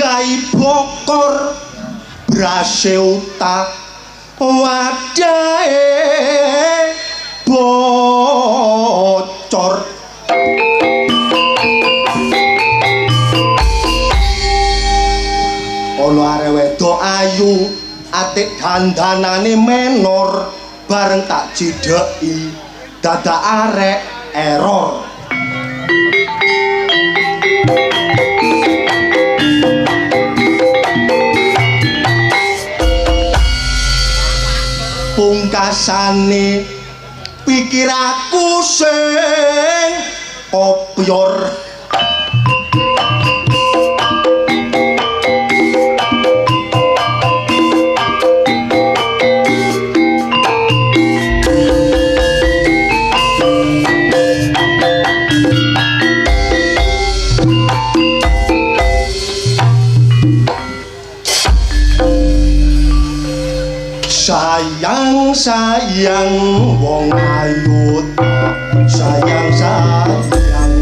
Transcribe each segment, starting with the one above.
gai bokor brase utak wadahe bocor ana arek wedok ayu atik dandanane menor bareng tak cideki dadak arek error pungkasane pikir aku sing kopior sayang wong ayu sayang saben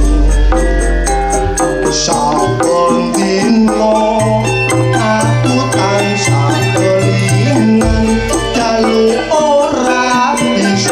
dino aku tansah kelingan dalu ora bisa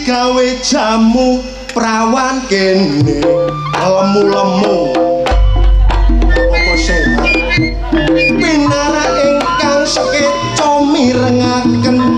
gawe jamu prawan kene lemu-lemu apa sehat pinara ingkang sekeca mirengaken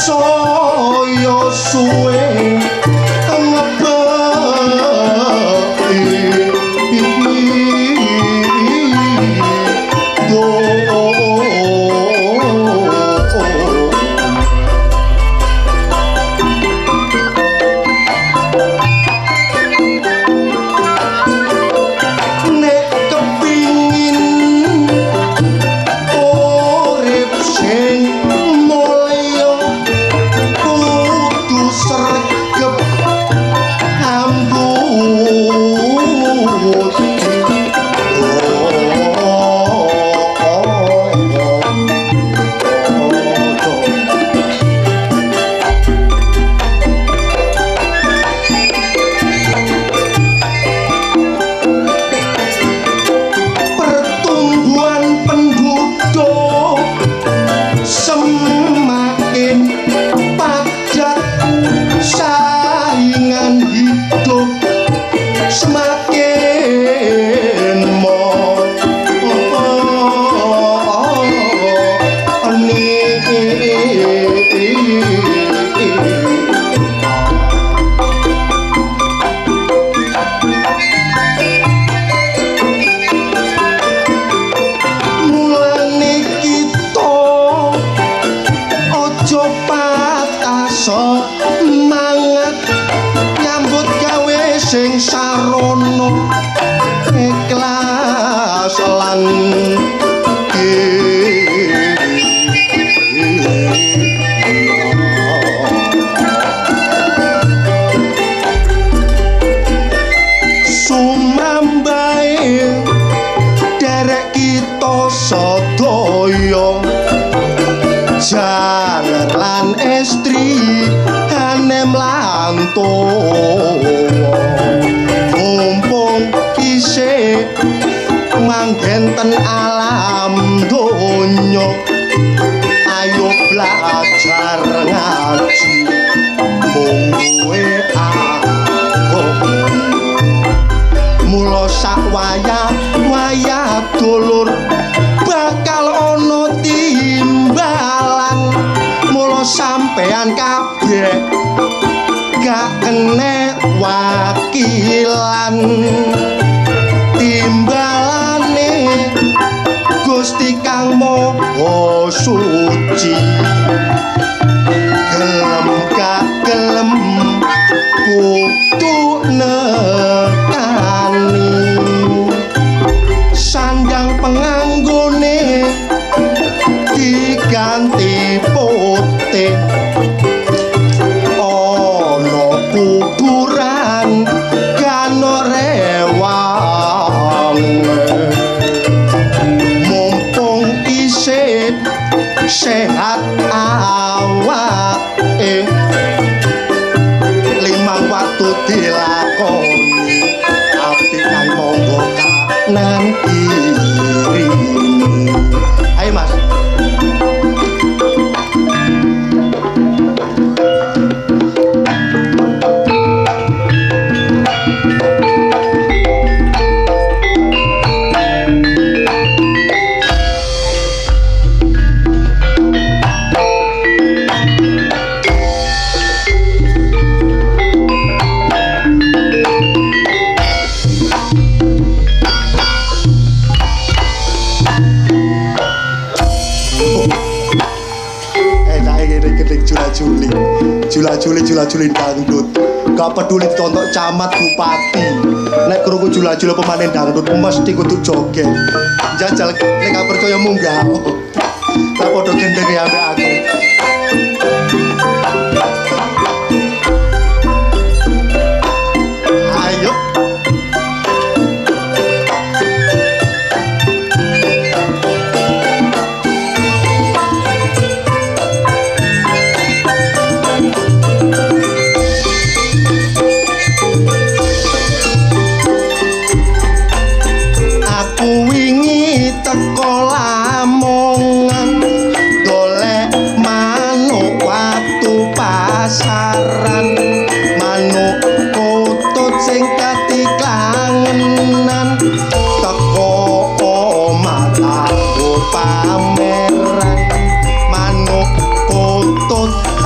saya suwe sing sarono ikhlas lan sumambae derek kita sadaya jaler lan estri hanem lantung manggenten alam donya ayo belajar ngaji mung kowe aku mula sak wayah dulur bakal ana timbalan mula sampean kabeh gak kena wakilan timbalane Gusti Kang Maha Suci gelem gak gelem kudu nekani sandang penganggone diganti putih ana kuburan kano rewang mumpung isih sehat awake limang waktu dilakoni ati kang monggo kanan kiri ayo mas jula-juli dangdut gak peduli ditonton camat bupati nek krungu jula-juli pemanen dangdut mesti kudu joget jajal nek gak percaya munggah tak podo gendeng ya ambek aku ayo teko lamongan golek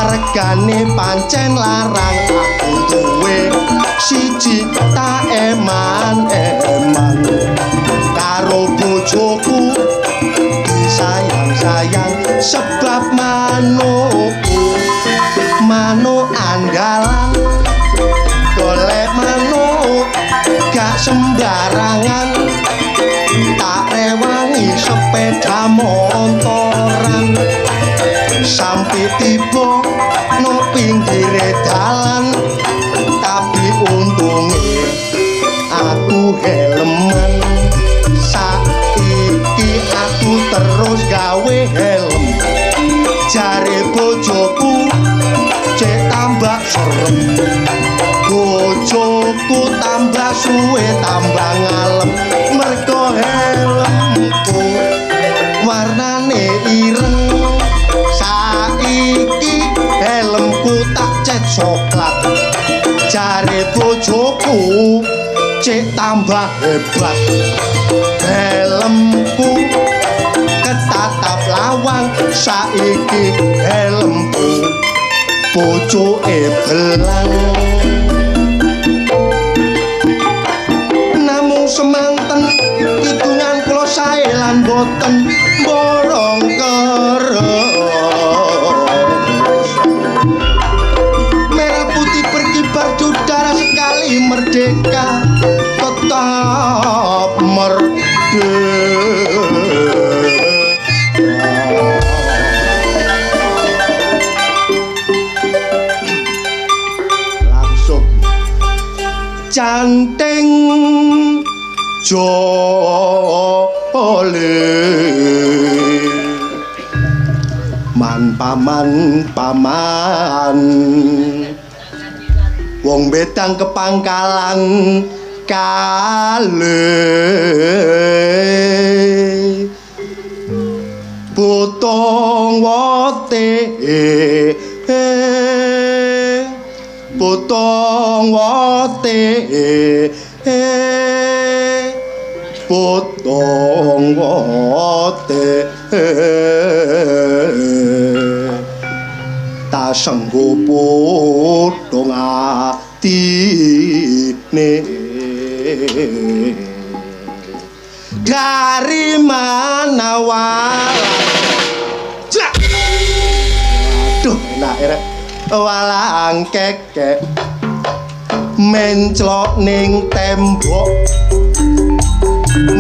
regane pancen larang aku duwe siji tak eman-eman karo bojoku disayang-sayang sebab manuk andalan golek manuk gak sembarangan tak rewangi sepeda motoran sampai tiba no pinggir dalan tapi untungnya aku helman saiki aku terus gawe helm jare bojoku cek tambah serem bojoku tambah suwe tambah ngalem mergo helmku warnane ireng saiki helmku tak cet coklat jare bojoku cek tambah hebat helmku ketatap lawang saiki helmku bojoke belang namung semanten hitungan kula sae lan boten borong keros merah putih berkibar udara sekali merdeka tetap merdeka langsung canting jole man paman wong bedang kepangkalan kale potong wote potong wote potong wote ta senggo potong atine dari mana aduh enak ya walang kekek menclok ning tembok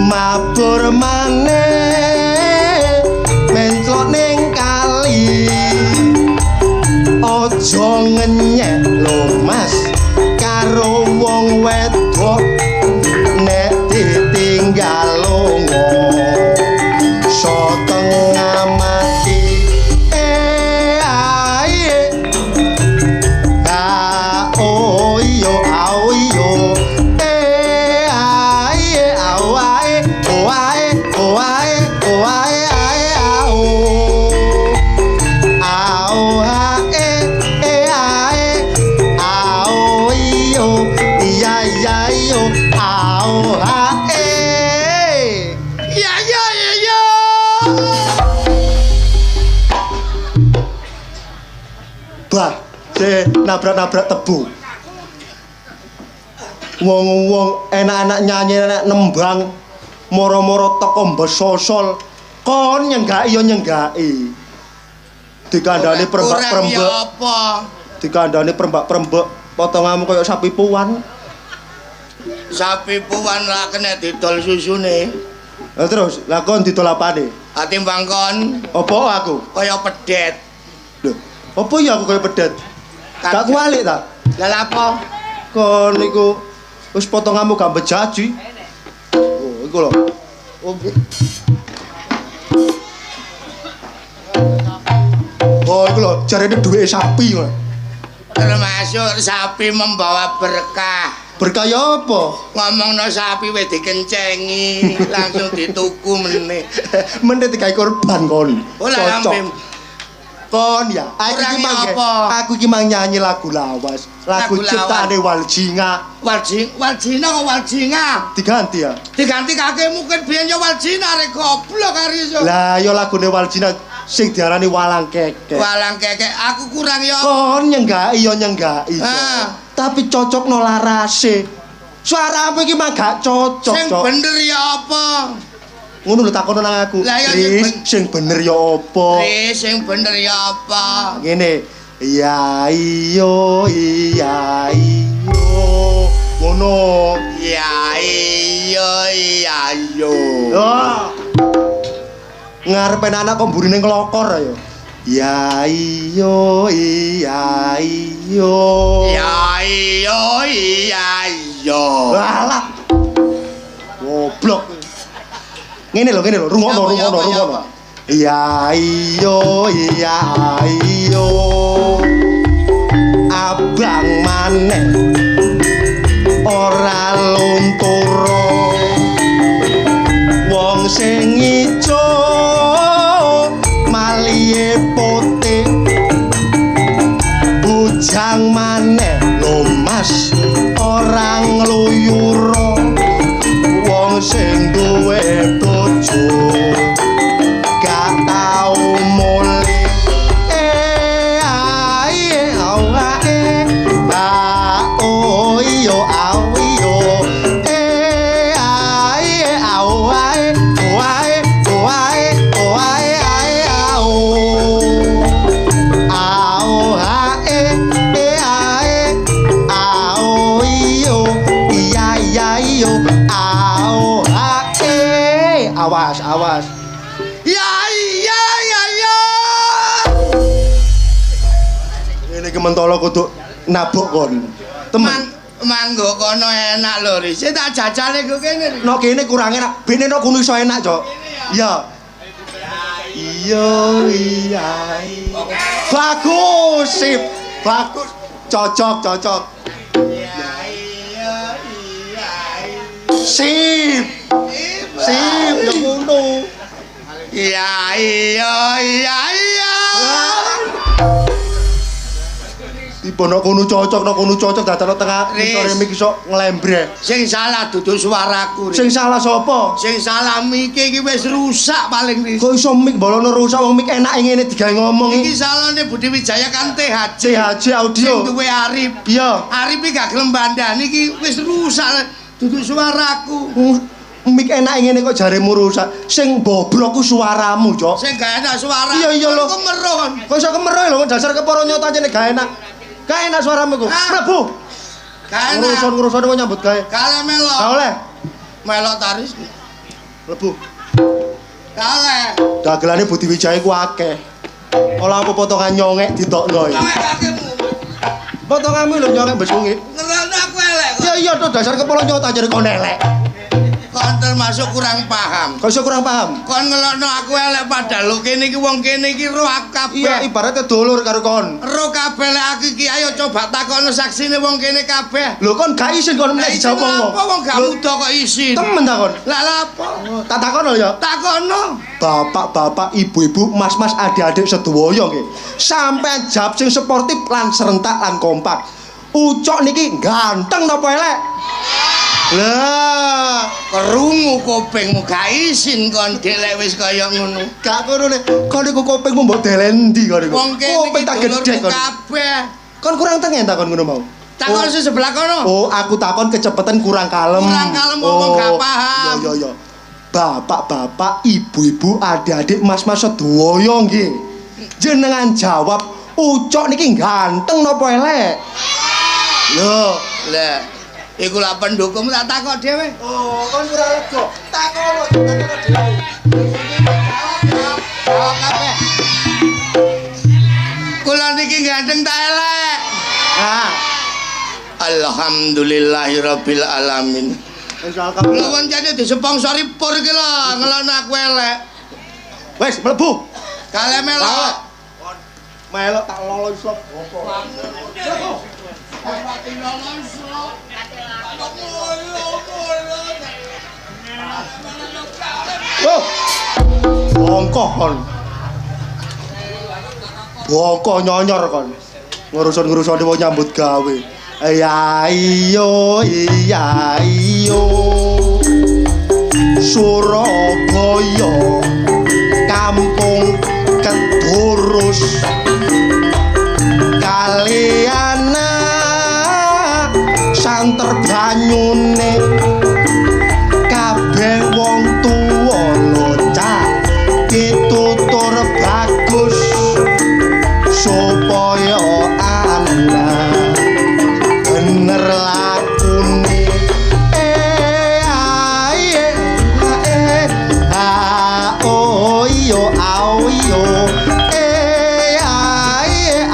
mabur maneh menclok ning kali ojo ngenyek lho mas karo wong wedok nek ditinggal lunga so tengah mati ae oh yo ae ae bah nabrak-nabrak tebu wong-wong enak-enak nyanyi enak nembang moro-moro teko mbesosol kon nyenggaki yo nyenggaki dikandani perembak-perembek dikandani perembak-perembek potonganmu kaya sapi puan lah kena didol susune terus lah kon didol apane timbang kon apa aku kaya pedet lho apa ya aku kaya pedet gak kualik ta lah apa kon niku wis potonganmu gak bejaji oh iku lho oh iku lho jarene duwe sapi lho termasuk sapi membawa berkah berkah ya apa ngomongno sapi wis dikencengi langsung dituku meneh meneh digawe korban kon cocok kon ya aku iki mang nyanyi lagu lawas lagu ciptaane Waljinga diganti ya diganti kakekmu kan biyen ya Waljina rek goblok karo iso lah ya lagune Waljina Sing diarani walang kekek. Walang kekek aku kurang ya. Kon nyenggaki ya nyenggaki. Ah. Tapi cocokno larase. Suaramu iki mah gak cocok, Sing Cok. bener ya apa? Ngono lho takono nang aku. Lah, ya, Riz, sing bener ya apa? Sing bener ya apa? Ngene. Iya iyo iya iyo. Ngono. Ya iya. Oh. Ngarepe anak kok mburine nglokor ayo. Ya iyo iya iyo. Ya iya. Alah. Goblok. Ngene lho, rungokno. Ya iyo iya iyo. Abang maneh ora lunturo. Wong sing ijo malihe putih. Bujang maneh lho Mas ora ngluyuro. Wong sing duwe bojo gak tau muli. Ae awae ba o yo awiyo. Ae awae wae ae ao. Ao ae ao iyo iya iyo ao ae. Awas. Ya. Ini kementolo kudu nabok kon. Temen. Manggo kono enak lho, Riz. Tak jajale kok kene. No kene kurang enak. Bene no kuno iso enak, Cok. Iya. Iya. Bagus, sip. Bagus. Cocok. Iya. Sip. Ya ngono. Iya. Tiba no kono cocok dadane tengah sore mik iso nglembre. Sing salah dudu suaraku. Sing salah sapa? Sing salah mike iki wis rusak paling Riz. Kok iso mik bolono rusak wong mik enak ngene digawe ngomong Iki salahne Budi Wijaya kan THC. THC audio. Sing duwe Arif. Iya. Arif iki gak gelem bandani iki wis rusak dudu suaraku. Mik enak ngene kok jaremu rusak. Sing bobrok ku suaramu, Cok. Sing gak enak suara. Iya lho. Kok meroh kon. Kok iso kemeroh lho dasar keporo nyota jane gak enak. Gak enak suaramu ku. Mlebu. Gak enak. Nguruson kok nyambut gawe. Kale melok. Gak oleh. Melok taris. Mlebu. Kale. Dagelane Budi Wijaya ku akeh. Olah aku potongan nyongek ditokno iki. Kowe kakimu. Potonganmu lho nyongek mbes wengi. Ngerono aku elek kok. Iya to dasar keporo nyota jane kok elek. Kon termasuk kurang paham. Kok iso kurang paham? Kon ngelokno aku elek padahal lho kene iki wong kene iki roh aku kabeh. Iya ibaratnya dulur karo kon. Roh kabeh lek aku iki ayo coba takokno saksine wong kene kabeh. Lho kon gak isin kon meneh dijawab ngomong. Apa wong gak muda kok isin? Temen ta kon? Lah lha apa? Tak takono ya. Takono. Bapak-bapak, ibu-ibu, mas-mas, adik-adik sedaya nggih. Sampeyan jawab sing sportif lan serentak lan kompak. Ucok niki ganteng napa elek? Lah, Krungu kupingmu gak isin kon delek wis kaya ngono. gak ngono le. Kon niku kupingmu mbok delen ndi kon niku? Wong kene Kuping iki tak gedhe dulurmu kon. kabeh. Kon kurang tengen ta kon ngono mau. Takon sing sebelah kono. Oh, aku takon kecepetan kurang kalem. Kurang kalem wong gak paham. Iya. Bapak-bapak, ibu-ibu, adik-adik, mas-mas sedaya nggih. Jenengan jawab, ucok niki ganteng napa elek? Lho, Lah, iku lak pendukung tak takok dhewe. oh, kon kurang lega. Takono dhewe. Jawab kabeh. Kula niki ganteng tak elek. Nah, Alhamdulillahirabbil alamin. wis alhamdulillah. Lha wong jane diseponsori pur iki lho, ngelono aku elek. Wis mlebu. Kale melok. Melok tak lolos slop. Oh. Bongkoh kon. Bongkoh nyonyor kon. Nguruson-ngurusone wong nyambut gawe. Iya iyo. Surabaya kampung kedurus kaliana santer banyune kabeh wong tuwa locah ditutur bagus supaya ana bener lakune oh yo au yo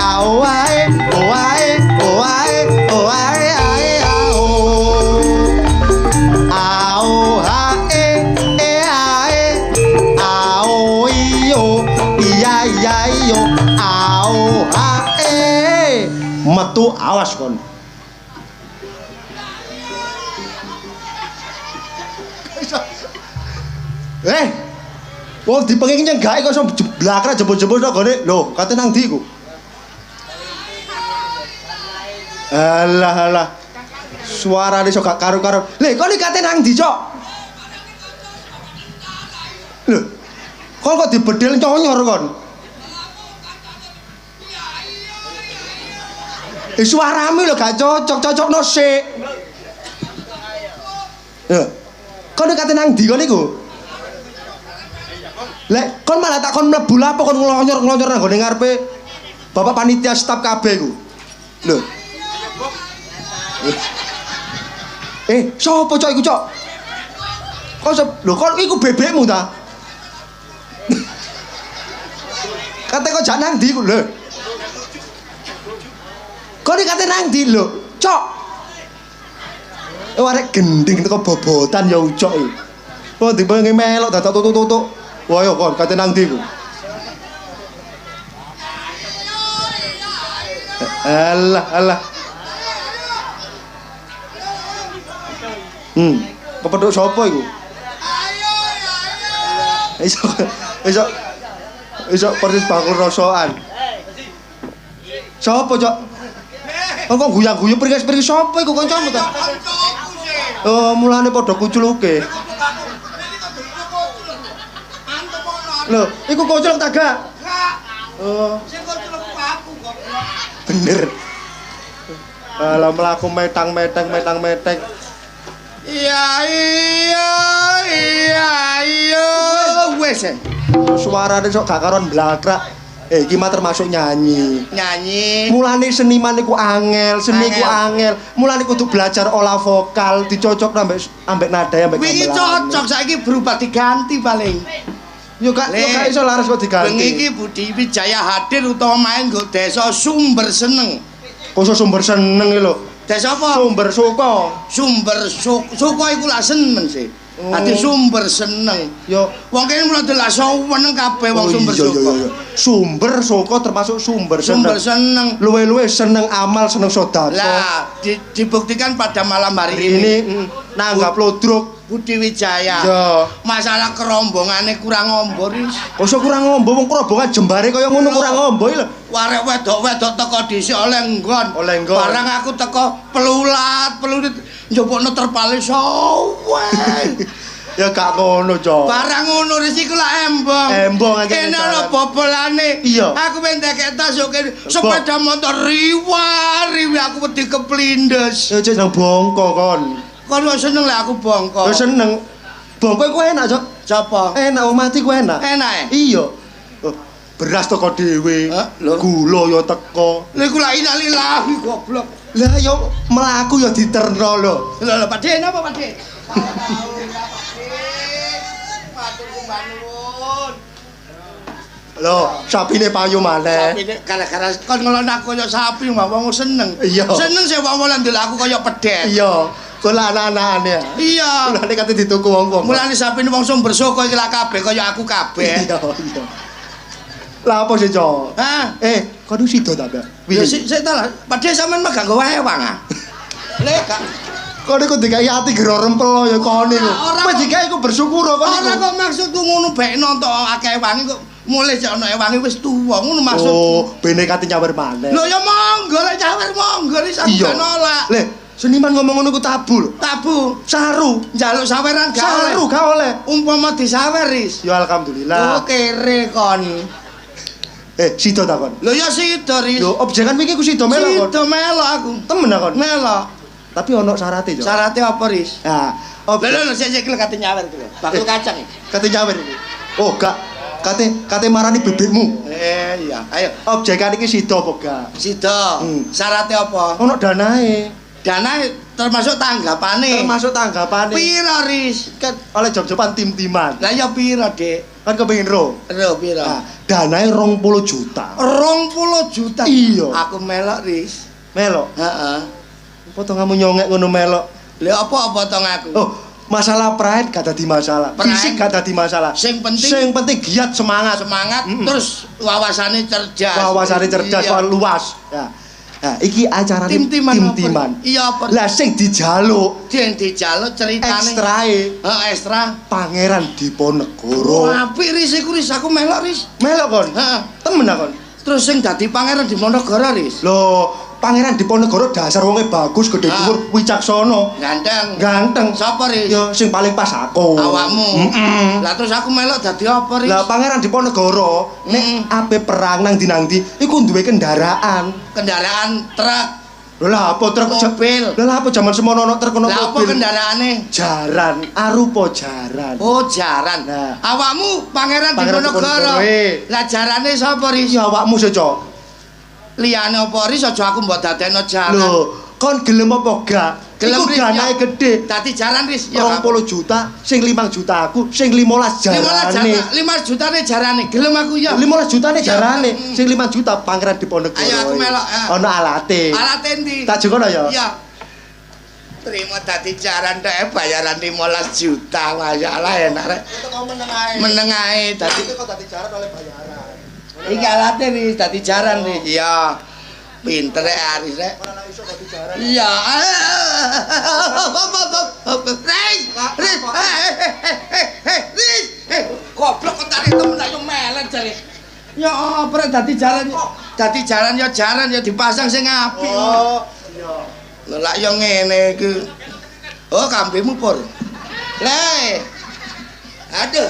au ai oh ai oh ai oh ai ai au ha ai au yo iya iya yo au ha metu awas kon. Wong dipenging nyenggake kok iso jeblakra jebul-jebul tok gone. Lho, kate nang ndi ku? Alah. Suarane iso gak karo-karo. Lho, kok kate nang ndi, Cok? Lho. Kok dibedel nyonyor kon? Suaramu lho gak cocok-cocokno sik. Lho. Kok kate nang ndi kon iku? Lek kon malah tak kon mlebu lapo kon nglonyor-nglonyor nang gone ngarepe Bapak panitia staf kabeh ku. Lho. Sopo Cok iku, Cok? Lho kon iku bebekmu ta? Kate kok jak nang ndi ku lho. Kon iki kate nang ndi lho, Cok? Arek gending teko bobotan ya Cok iki. Kok dipengen melok dadak tutuk-tutuk. Wah yo kon kate nang ndi ku? Alah. Kepethuk sapa iku? Iso persis bakul rosokan. Sapa, Cok? Kok guyang-guyu pergi sapa iku kancamu ta? Oh, mulane padha kuculuke. Lho, iku kuculuk ta gak? Oh. Sing kuculuk aku kok. Bener. Alah mlaku metang-meteng. Iya. Wes. Suarane sok gak karon blakrak. Iki mah termasuk nyanyi. Mulane seniman iku angel, seni iku angel. Mulane kudu belajar olah vokal, dicocok ambek nada ambek gamelan. Wingi cocok saiki berubah diganti paling. Yo gak iso laras kok diganti. Bengi iki Budi Wijaya hadir utawa main nggo desa Sumber Seneng. Khusus Sumber Seneng iki lho. Desa apa? Sumber Suka. Suka iku lak seneng sih. Ati Sumber Seneng. Yo wong kene mulai delak seneng kabeh wong Sumber Suka. Sumber Suka termasuk Sumber Seneng. Luwe-luwe seneng amal, seneng sedekah. Lah, dibuktikan pada malam hari ini nanggap lodruk Budi Wijaya. Iya. Masalah kerombongane kurang ngombo wis. Kok kurang ngombo wong kerombongan jembare kaya ngono kurang ngombo iki lho. Warek wedok-wedok teko dhisik oleh nggon. Barang aku teko pelulat njupukno terpale sowe. Ya gak ngono, Cok. Barang ngono wis iku lak embong. Kene ana bobolane. Aku pentek tas yo kene sepeda motor riwi aku wedi keplindes. Ya cek nang bongko kon. Kon seneng lah aku bongko. Seneng. Bongko iku enak, Cok. Sapa? Enak mati ku enak. Enak. Iya. Beras teko dhewe. Gula yo teko. Lha iku lak innalillahi goblok. Lah yo mlaku yo diterno lho. Lho Pak De napa Pak De? Matur sembah nuwun. Lho, sapine payu maneh. Sapine gara-gara kon ngelon aku kaya sapi wong seneng. Seneng sing wong lan ndelok aku kaya pedet. Iya. Kok anak-anakane. Iya. Mulane kate dituku wong-wong. Mulane sapine wong Sumber Suka iki lak kabeh kaya aku kabeh. Iya. Lah apa sih, Cok? Hah? Kon sida ta, Mbak? Ya sik ta lah. Padhe sampean mah gak nggo wewang ah. Lek gak kon iku dikai ati gero rempel ya kon iku. Wis dikai iku bersyukur kon iku. Ora kok maksudku ngono bae nonton akeh wangi kok mulih jek ana ewangi wis tuwa ngono maksudku. Oh, bene kate nyawer maneh. Lho ya monggo lek nyawer monggo wis aku gak nolak. Lek seniman ngomong ngono ku tabu lho. Tabu. Saru. Njaluk saweran gak oleh. Saru gak oleh. Umpama disawer is. Ya alhamdulillah. Oh kere kon. Sida takon. Lho ya sida Riz. Lho, objekan wingi ku sida melok kon. Sida melok aku. Temen akon. Melok. Tapi ono syarate, Cok. Syaratnya apa Riz? Nah, Lho sik iki kate nyawer iki. Bakul kacang iki. kate nyawer iki. Oh, gak. Kate marani bebekmu. Iya, ayo. Objekan iki sida apa gak? Sida. Syaratnya apa? Ono danae. Dana termasuk tanggapane. Termasuk tanggapane. Piro Riz? Kan oleh job-joban tim-timan. Lah ya piro, Dik? Kan kepengin ro. Ro piro? Nah, danae 20 juta. 20 juta. Iya. Aku melok Riz. Melok. Heeh. Potonganmu nyongek ngono melok. Lha apa potong aku? Oh, masalah pride gak dadi masalah. Pride. Fisik gak dadi masalah. Sing penting giat semangat. terus wawasane cerdas. Wawasane cerdas, Iya. luas. Ya. Nah, iki acara Tim-timan. tim-timan. Iya apa? Lah sing dijaluk Yang dijaluk ceritane. ekstrae Ekstra. Pangeran Diponegoro. Oh, apik Riz iku Riz, aku melok Riz. Melok kon. Heeh. Temen kon. Terus sing dadi pangeran di Monogoro Riz. Lho, Pangeran Diponegoro dasar wonge bagus, gede dhuwur, wicaksana. Ganteng. Ganteng. Sapa Riz? Ya sing paling pas aku. Awakmu. Lah terus aku melok dadi apa Riz? Lah Pangeran Diponegoro nek ape perang nang ndi iku duwe kendaraan. Kendaraan truk. Lho lah apa truk Mobil. Lho lah apa jaman semono ono truk ono Lah apa mobil. kendaraane? Jaran, arupa jaran. Oh, jaran. Nah. Awakmu pangeran Pangeran Diponegoro. Diponegoro. Lah jarane sapa Riz? Ya awakmu sih, Cok. Liyane apa Riz aja aku mbok dadekno jaran. Lho, kon gelem apa gak? Gelem, Iku Riz, danae ya. gede. Dadi jaran Riz. Ya 20 juta, sing 5 juta aku, sing 15 jarane. 15 jutane jarane. Gelem aku ya. 15 jutane Ya. jarane, sing 5 juta Pangeran Diponegoro. Ayo aku melok, ya. Ono alate. Alat endi? Tak jokono ya. Iya. Terima dadi jaran tek bayaran 15 juta. Masalah enak rek. Meneng ae dadi kok dadi jaran oleh bayaran. iki alate Riz dadi jaran Riz. Iya. Pinter rek Aris rek. Ora iso dadi jaran. Iya. Riz, Riz. Riz. Goblok kok tarik temen ayo melet jare. Ya apa rek dadi jaran. Dadi jaran ya dipasang sing apik. Oh, iya. Lah yo ngene iki. Oh, kambingmu pur. Le. Aduh.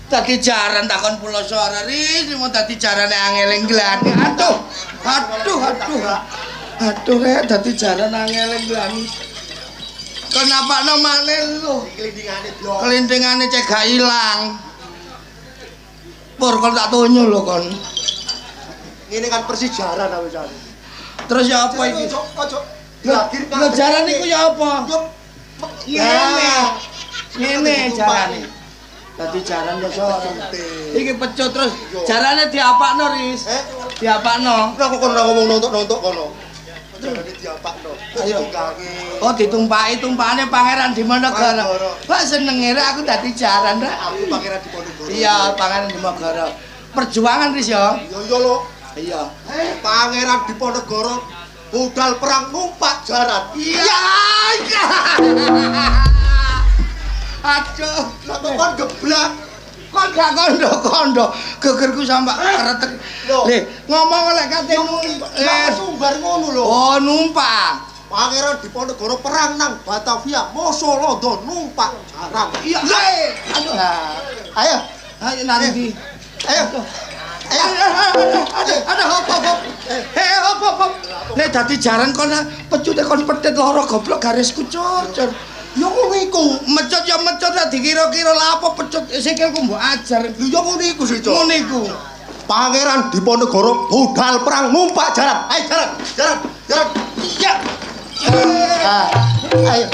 Dadi jaran takon pulau suara Riz, mau dadi jarane angeling glani. Aduh. Aduh rek dadi jaran angeling glani. Kenapa namane lu? Kelindingane blok. Kelintingane cek gak ilang. Pur kon tak tunyu lho kon. Ngene kan persis jaran aku jan. Terus ya apa iki? Ojo. Lho jaran iku ya apa? Ngene jarane. Dadi jaran ya sore. Iki pecut terus jarane diapakno Riz. Diapakno. Ora kok ora ngomong nontok kono. Jarane diapakno. Ayo. Tunggange. Oh ditumpaki tumpakane Pangeran Diponegoro. Wah senenge rek aku dadi jaran rek. Aku Pangeran Diponegoro. Iya, Pangeran Diponegoro. Perjuangan Riz ya. Iya lho. Iya. Pangeran Diponegoro budal perang numpak jaran. Iya. Aduh, Lah kok kon geblak. kon gak kondo-kondo. Gegerku sampe kretek. Loh. Le, ngomong oleh kate Lah sumbar ngono lho. Oh, numpang. Pangeran Diponegoro perang nang Batavia, Moso Londo numpak jaran. Iya. Aduh. Ayo, Ayo nanti. ayo. Ada hop. Hop. Nek dadi jaran kon pecute kon petet loro goblok garisku cor. Ya ngono iku. Mecut ya mecut lah dikira-kira lah apa pecut sikilku mbok ajar. Lho ya ngono iku sih, Cok. Ngono iku. Pangeran Diponegoro budal perang numpak jaran. Ayo jaran. Iya. Ayo.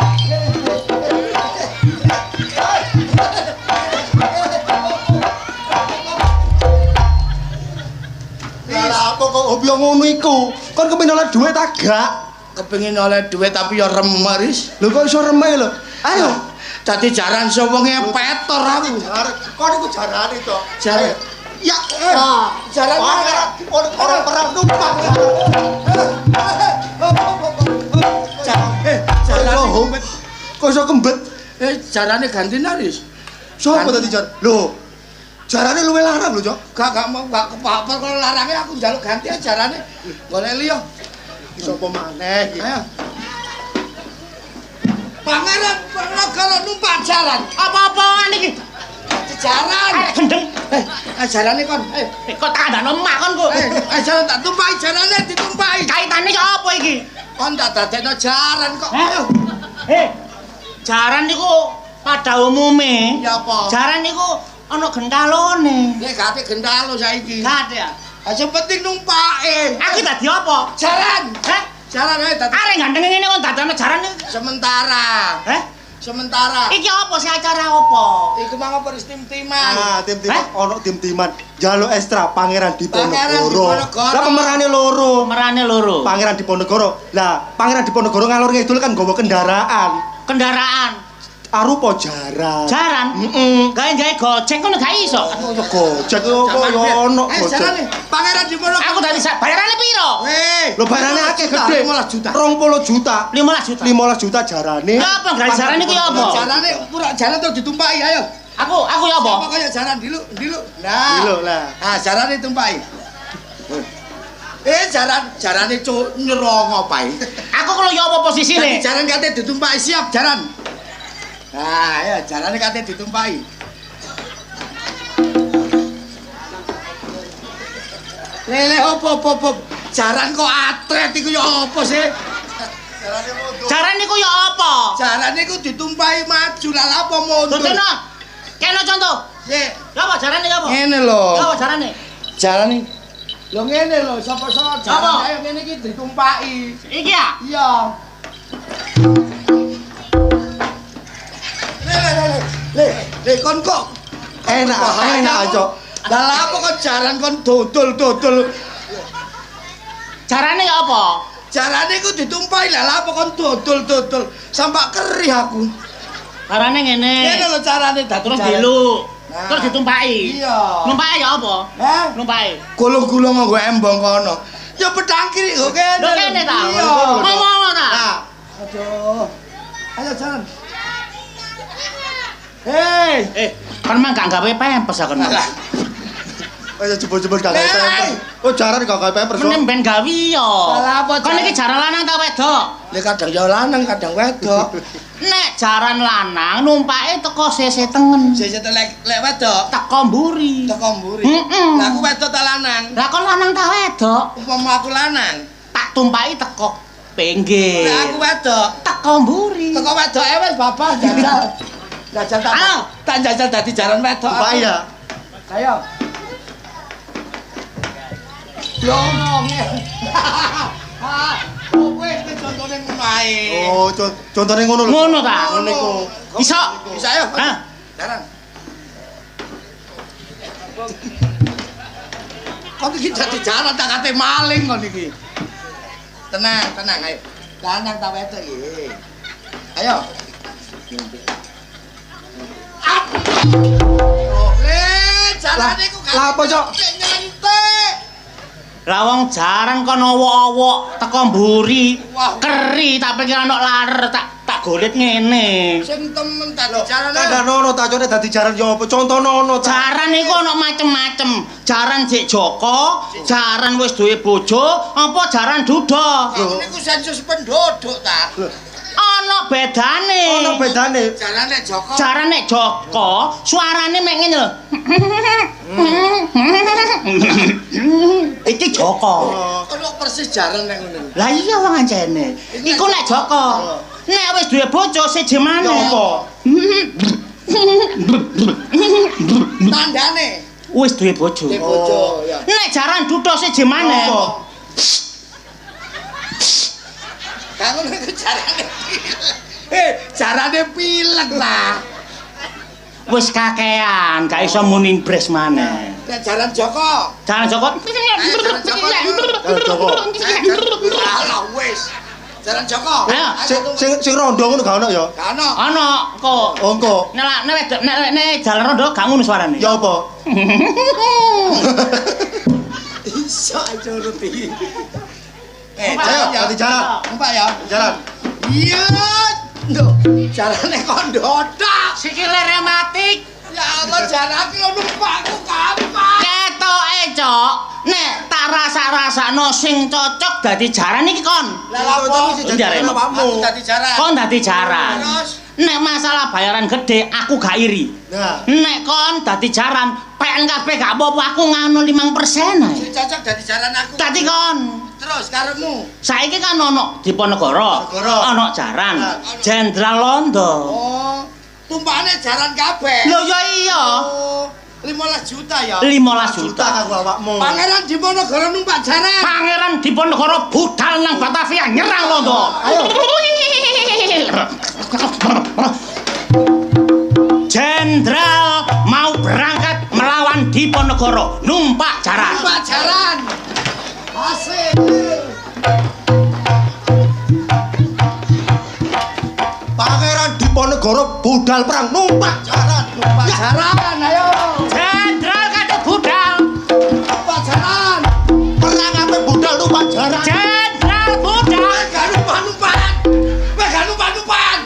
Lah apa kok hobi ngono iku? Kon kepengin oleh dhuwit ta gak? Kepengin oleh duit tapi ya remek Riz. Lho kok iso remeh lho. Ayo. Dadi jaran sewenge petor aku. Kon iku jarane to. Jaran. Ya, Jaran Pangeran Diponegoro perang numpak jaran. Kok iso kembet? Jarane ganti Riz. Sopo tadi jar? Lho. Jarane luwe larang lho, Cok. Gak mau gak kepapar kalau larangnya aku njaluk ganti aja jarane. Golek liya. Sopo maneh iki? Ayo. Pangeran Diponegoro numpak jaran. Apa-apaan iki? jaran. Gendeng. Jarane kon. Kok tak kandhane emak kon kok. Jaran tak tumpahi, jarane ditumpahi. Kaitane kok apa iki? Kon tak dadekno jaran kok. Ayo. Jaran niku pada umume. Ya apa? Jaran niku ana gentalone. Nek gate gendalo saiki. Gak ya. Aja penting numpake. Aku dadi apa? Jaran. Jaran ae dadi. Arek gandeng ngene kon dadane jaran iki. Sementara. Sementara. Iki apa sih acara apa? Iku mang apa tim-timan. Ah, tim-timan ono tim-timan. Jaluk ekstra Pangeran Pangeran Diponegoro. Diponegoro. Lah pemerane loro. Pemerane loro. Pangeran Diponegoro. Lah, Pangeran Diponegoro ngalor ngidul kan nggawa kendaraan. Kendaraan. Arupa jaran. Jaran? Gawe-gawe gojek ngono gak iso. Ya gojek apa ya ono Jarane gojek. Pangeran Diponegoro. Aku tadi bayarane piro? Lho bayarane akeh gede. 15 juta. 20 juta. 15 juta. 15 juta jarane. Apa gawe jaran iki apa? Jarane pura jaran terus ditumpahi ayo. Aku ya apa? Apa kaya jaran dilu. Nah. Dilu lah. Ah, jarane tumpahi. Jarane cuk nyerong opae. Aku kalau ya apa posisine? Jaran kate ditumpahi siap jaran. Nah, ya jarane kate ditumpahi. Lele opo. Jaran kok atret iku ya apa sih? Jaran niku ya apa? Jarane iku ditumpahi maju lah apa mundur. Dodono. Kena contoh. Sik, Ya apa jarane ya apa? ngene lho. Ya apa jarane? Jarane lho ngene lho, sapa-sapa jaran Apa? ayo ngene iki ditumpahi. Iki ya? Iya. Le, kon kok Enak aja. lah apa kok jaran kon dodol. Jarane ya apa? Jarane iku ditumpahi lah apa kon dodol. Sampak kerih aku. Jarane ngene. Ngene lho carane dadi Terus jaran. dilu. Nah. Terus ditumpahi. Iya. Numpahi ya apa? Hah? Numpahi. Gulung-gulung nggo embong kono. Ya pedang kiri kok kene. Lho kene ta? Iya. Ngomong ta? Nah, Aduh. Ayo jalan. Hei. Kan mang gak gawe pempes aku nang. Alah. ayo jebul-jebul gak Hey! pempers. Oh, jaran gak gawe pempers. Menen ben gawe ya. Lah apa Kon iki jaran lanang ta wedok? Lek kadang ya lanang, kadang wedok. Nek jaran lanang numpake teko sese tengen. Sesuk lek wedok Teko mburi. teko mburi. Heeh. Lah aku wedok ta lanang. Lah kon lanang ta wedok? Umpama aku lanang, Tak tumpaki teko pinggir. lah aku wedok. Teko mburi. Teko wedok wis bapak jajal. Jajal tak. Ayo. Tak jajal dadi jaran wedok. aku. Pak ya. Ayo. Yo ngomong. Oh, wis contone ngono ae. Oh, contone ngono lho. Ngono ta? Ngono iku. Iso. Bisa ayo. Hah? Jaran. Kok iki dadi jaran tak kate maling kon iki. Tenang ayo. Lanang ta wedok iki. Ayo. Oh, jarane ku Lah apa, Cok? nyentek. Lah wong jaran kon owok-owok teko mburi. Wah. Keri tak pikir ana larer tak golet ngene. Sing temen dadi jarane. Kandhane ta cone dadi jaran ya apa? Contono ono ta. Jaran iku ana macem-macem. Jaran Jek Joko, jaran wis duwe bojo, apa jaran duda. Niku sensus penduduk ta. Ana bedane. Ono bedane. Jarane Joko. Jaran nek Joko, suarane mek ngene lho. Iki Joko. Ono persis jaran nek ngono. Lah iya wong ancene. Iku nek Joko. Nek wis duwe bojo siji maneh. Ya apa? Tandane Wis duwe bojo. di bojo ya. Nek jaran duda siji maneh. Apa? Kamu nek jarane pilek. Jarane pilek ta. Wis kakean, gak iso muni bres maneh. Nek jaran Joko. Jaran Joko. Joko. Alah wis. Jaran Joko. Ayo. Sing rondo ngono gak ono ya? Kano. Ana kok. Oh, engko. Nek wedok nek jalan rondo gak ngono suarane. Ya apa? Iso aja nuti. Ayo, dadi jaran. Numpak ya. Jalan. Iya. Nduk, jarane kon ndodak. Sikile rematik. Ya Allah, jarane lo numpakku gampang. Ketoke, Cok. Nek tak rasa-rasakno sing cocok dadi jaran iki kon. Lah lha Cocok sih jadi Aku dadi jaran. Kon dadi jaran. Terus Nek masalah bayaran gede aku gak iri. Nah, Nek kon dadi jaran, PN kabeh gak apa-apa aku ngano 5% ae. Cocok dadi jaran aku. Dadi kon. Terus karepmu. Saiki kan ono Diponegoro, Diponegoro. ono jaran, Jenderal Londo. Oh, tumpakane jaran kabeh. Lho ya iya. Oh, 15 juta ya. 15 juta. kanggo awakmu. Pangeran Diponegoro numpak jaran. Pangeran Diponegoro budal nang Batavia nyerang Londo. Ayo. Jenderal mau berangkat melawan Diponegoro numpak jaran. Numpak jaran. Asik. Pangeran Diponegoro budal perang numpak jaran. Numpak jaran, ayo. Jenderal kadang budal. Numpak jaran. Perang apa budal numpak jaran? Jenderal budal. Gak numpak-numpak. Gak numpak-numpak.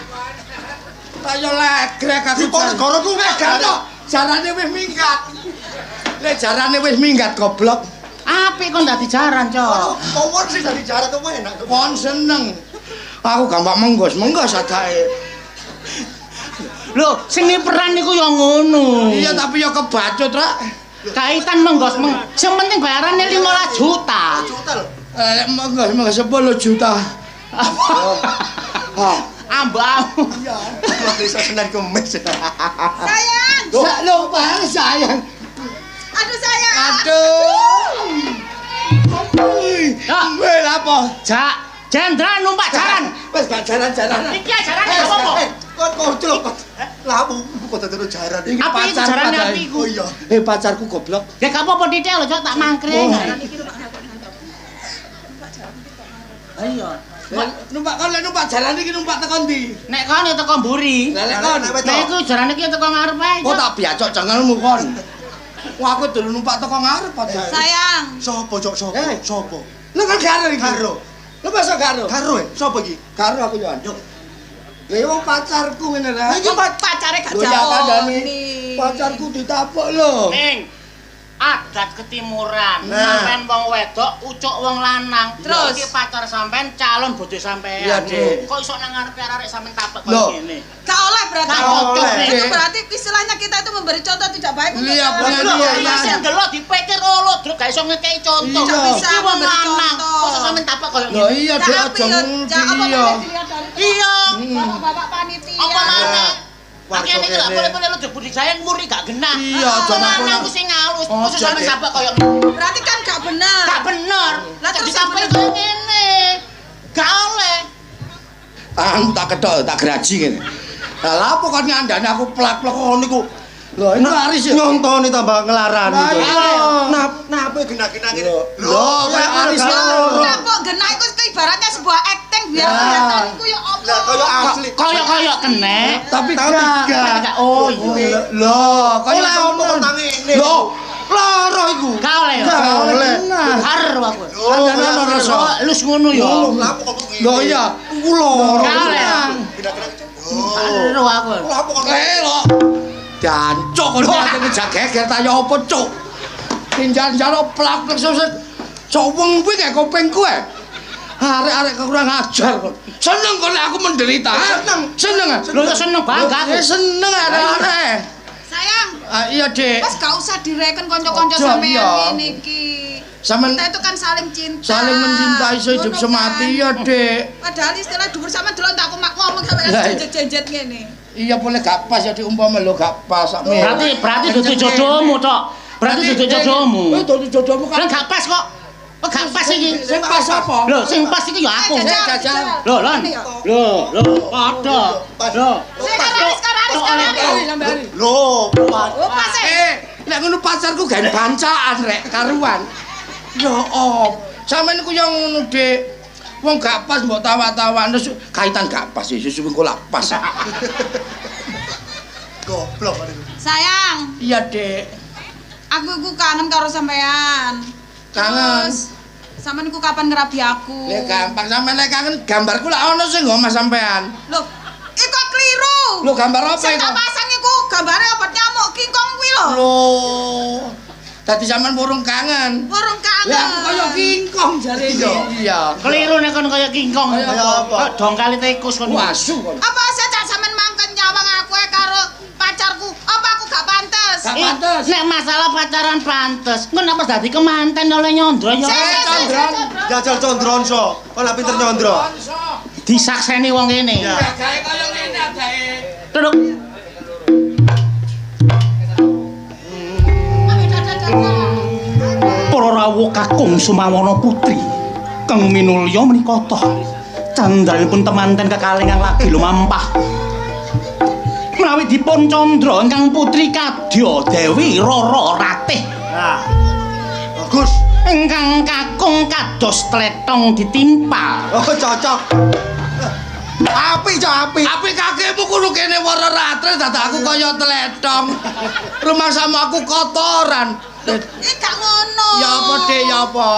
Ayo legrek aku. Diponegoro ku gak ono. Jarane wis minggat. Lek jarane wis minggat goblok. Apik kon dadi jaran, Cok. Power sih dari jaran tuh enak. Kon seneng. Aku gampang menggos adake. Lho, sing peran niku ya ngono. Iya tapi ya kebacut, Rak. Kaitan menggos sing penting bayarannya 15 juta. Juta lho. Menggos 10 juta. Ambamu. Iya. Gua bisa Senin Kemis. Sayang, Sak lupa sayang. aduh sayang. Aduh. Ya. Weh apa? Jenderal numpak jaran. Wes gak jalan-jalan. Iki jaran apa kok? Kok kocok kok. Lah kok dadi jaran iki. Apa itu jarane api Oh iku? iya. Pacarku goblok. Ya gak apa-apa titik lho, Cok, tak mangkring. Ayo. Numpak kon lek numpak jalan iki numpak tekan ndi? Nek kon ya teko mburi. Lah lek kon Nek iku jarane iki teko ngarep ae. kok tak biacok cengelmu kon. Wah aku dulu numpak teko ngarep padha. Sayang, Sopo cok sopo? Eh. Sopo? Lu kan karo iki. Karo. Lu masa karo? Karo sopo iki? Karo aku yo anduk. Lah wong pacarku ngene ra. iki pacare gak Lho, ya jauh. kandhane. Pacarku ditapuk lho. Ning adat ketimuran, Nah. sampean wong wedok, ucuk wong lanang. Terus? Iki pacar sampean, calon bojo sampean. Iya, Dik. Kok iso nang ngarepe arek sampean tapek Loh. koyo ngene? Gak oleh berarti. Gak cocok, Dik. Itu berarti istilahnya kita itu memberi contoh tidak baik untuk Iya, orang bener, lain. iya, Iya, sing delok dipikir olo, Druk, gak iso ngekeki contoh. Iya. Gak bisa Iki wong memberi lanang, contoh. kok iso sampean tapek koyo Lho ngene? iya Gak Dek apa aja ya, ngudi apa iya. boleh dilihat dari Iya. bapak-bapak panitia. Apa maneh? Warga Makanya ini gak kene. boleh-boleh lu budidaya muri gak genah. Iya, Wong jangan lanang pola. ku sing ngalus, Oh, khusus sampean jadi. tapek koyo ngene. Berarti kan gak benar. Gak bener. Lah, Jadi terus sampai yang koyo ngene. Gak oleh. Tanganmu tak ketok, tak geraji ngene. Lah lha apa kon ngandani aku plak-plak ngono niku. Lho ini laris ya. Nyontoni tambah ngelaran Lah itu. iya. Napa gena-gena ngene? Lho, kayak aris Lah, lho. Lah kok genah itu ibaratnya sebuah acting biar Nah. kelihatan iku ya Lah apa. kaya asli. Koyo kene. Tapi Tapi gak. gak. Oh iya. Lho, kaya Oleh apa kok tangi ngene? Lho, loro iku. Gak oleh ya. Gak oleh. Har aku. Kandhane ono rasa. Oh, lus ngono ya. Lah apa kok ngene? Lho iya, ku loro. Gak oleh. Har aku. Lah apa kok Lho. Dancuk kono atene jageger ta ya apa, Cuk? Tinjal-jalo plak-plak sesuk. Cowong kuwi kayak kuping kowe. Arek-arek kurang ajar kok. Seneng kok nek aku menderita. ha? Seneng. Lho ya seneng banget aku. Seneng arek-arek. Sayang, Iya, Dek. pas gak usah direken konco-konco Ojo, sampean iya. ini ki. Sampeyan Kita itu kan saling cinta. saling mencintai sehidup Ngono semati kan. ya, Dek. Padahal istilah dhuwur sampean delok tak aku ngomong sampean Lah, iya. jenjet-jenjet ngene. Iya boleh gak pas ya diumpama lho gak pas sak Berarti dudu jodohmu, Tok. Berarti dudu jodohmu. Dudu jodohmu Kan kan. gak pas kok. Kok gak pas iki? Sing pas apa? Lho, sing pas iki ya aku. Jajal. Lho, Lon. Ini ya. Lho, padha. Lho. Sekarang. Loh, Oh, pas Lek ngono pacarku gawe bancaan rek karuan. Ya op. Sampeyan ku yang ngono, Dik. Wong gak pas mbok tawa-tawa terus kaitan gak pas ya susu engko lak pas. goblok ada. Sayang, Iya, Dek. aku iku kangen karo sampean. Kangen. Terus, sampean iku kapan ngerabi aku? Lek gampang sampeyan lek kangen gambarku lak ono sing ngomah sampean. Loh, iku keliru. Lho gambar apa Sing iku? tak pasang iku gambare obat nyamuk kingkong kuwi lho. Loh. Dadi sampean burung kangen. Burung kangen. Lah kaya kingkong jare iya. Keliru nek kon kaya kingkong. Kaya apa? Kok dong kali tikus kon. Wasu kon. Apa saja sampean mangkat pantes. Gak pantes. Nek masalah pacaran pantes. Engko nek pas dadi kemanten oleh nyondro ya. Condron, jajal condron so. Kok lak pinter nyondro. Disakseni wong kene. Ya. Gawe kaya ngene adae. Duduk. Para rawuh kakung Sumawana Putri kang minulya menika toh candranipun temanten kekalingan lagi lumampah menawi dipun candra ingkang putri Kadya Dewi Rara Ratih. Nah. Bagus. Ingkang kakung kados tletong ditimpal. Oh, cocok. Api, Cok, api. Api kakekmu kudu kene wara ratre dadak aku kaya tletong. Rumah sama aku kotoran. Gak ngono. Ya apa, Dek, ya apa?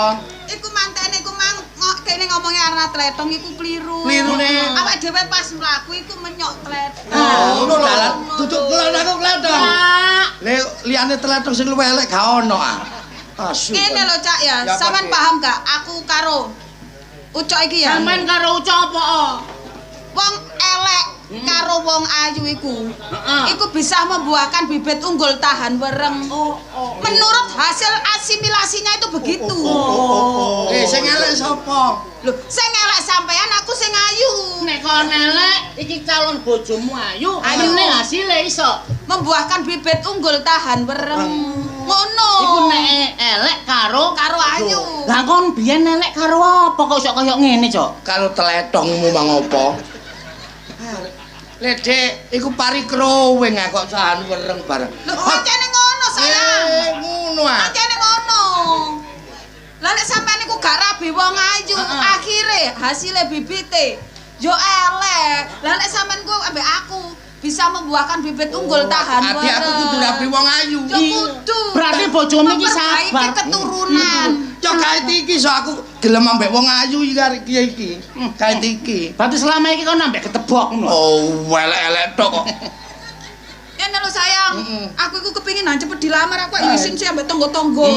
Iku mantene iku mang kene ngomongnya arah tletong iku kliru. Klirune. Awake dhewe pas mlaku iku menyok tletong. Oh, dalan duduk kelon aku tletong. Le liyane tletong sing luwih elek gak ono ah. Asu. Kene lho Cak ya, Ya, sampean Pak, paham gak? Aku karo Ucok iki ya. Sampeyan karo Ucok apa? Wong elek karo wong ayu iku. Iku bisa membuahkan bibit unggul tahan wereng. Menurut hasil asimilasinya itu begitu. Sing elek sapa? Loh, sing elek sampean, aku sing ayu. Nek kon elek iki calon bojomu ayu, ayune hasile iso Membuahkan bibit unggul tahan wereng. Ngono. iku nek elek karo Karo ayu. Lah kon biyen elek karo apa kok iso kaya ngene, Cok? Karo tletongmu mang apa? Le Dek, iku pari krowing ah kok tahan wereng bareng. Lho, pancene ngono sayang. Ngono ah. Pancene ngono. Lah nek sampean iku gak rabi wong ayu, akhire hasilnya bibite yo elek. Lah nek sampean ku ambek aku bisa membuahkan bibit unggul tahan Ati aku kudu rabi wong ayu. Yo kudu. Berarti bojomu iki Memperbaiki sabar. keturunan. Yo kae iki so aku gelem ambek wong ayu iki. Kae iki. Berarti selama iki kon ambek ketebok ngono. Oh, elek-elek tok kok. Yen lho sayang, aku iku kepengin nang cepet dilamar aku isin sih ambek tonggo-tonggo.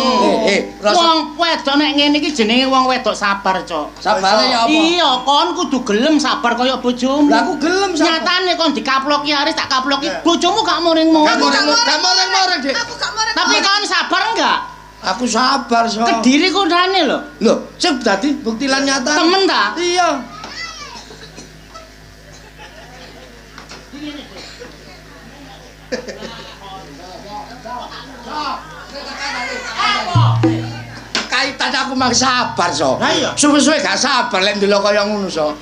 Wong wedok nek ngene iki jenenge wong wedok sabar, Cok. Sabare ya apa? Iya, kon kudu gelem sabar kaya bojomu. Lah aku gelem sapa? Nyatane kon dikaploki aris tak kaploki, bojomu gak muring-muring. Gak moreng-moreng, Dik. Aku gak marek. Tapi kon sabar enggak? Aku sabar, so. Kediri kodane lho. Lho, sing dadi bukti lan nyata. Temen ta? Iya. Kaitan aku mang sabar, so. Lah iya. Suwe-suwe gak sabar lek ndelok kaya ngono, so.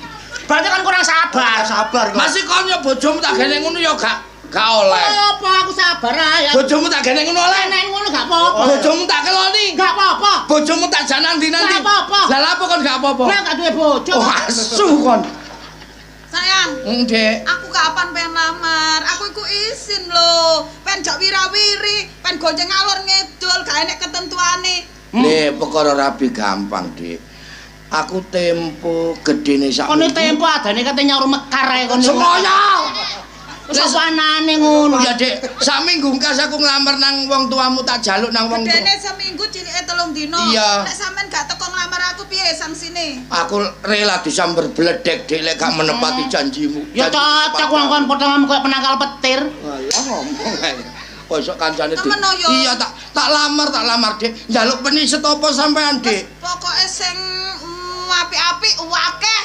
Berarti kan kurang sabar. Sabar kok. Masih kon yo bojomu tak gene ngono yo gak oleh. Apa aku sabar ae. Bojomu tak gene ngono oleh. Nek ngono gak apa-apa. Bojomu tak keloni. Gak apa-apa. Bojomu tak janan dinanti. Gak apa-apa. Lah lha apa kon gak apa-apa? Lah gak duwe bojo. Oh, asu kon. Sayang, Dek. aku kapan pengen lamar? Aku iku izin lho. Pengen jak wirawiri, pengen gonceng ngalor ngidul, gak enek ketentuane. Le, perkara rabi gampang, Dik. Aku tempo gedene sak. Kone tempo adane kate nyaur mekar ae kono. Semoyo. Wis anane ngono. Ya, Dik, sak minggu kas aku nglamar nang wong tuamu tak jaluk nang wong Gedene seminggu cilike 3 dino. Iya. Nek sampean gak teko nglamar aku piye sangsine? Aku rela disamber bledek, Dik, lek gak menepati janjimu. Ya cocok wong kon padha koyo penangkal petir. Alah ngomong ae. Kok iso kancane Dik. Temen yo. Iya, tak lamar, Dik. Njaluk peniset apa sampean, Dik? Pokoke sing apik-apik akeh.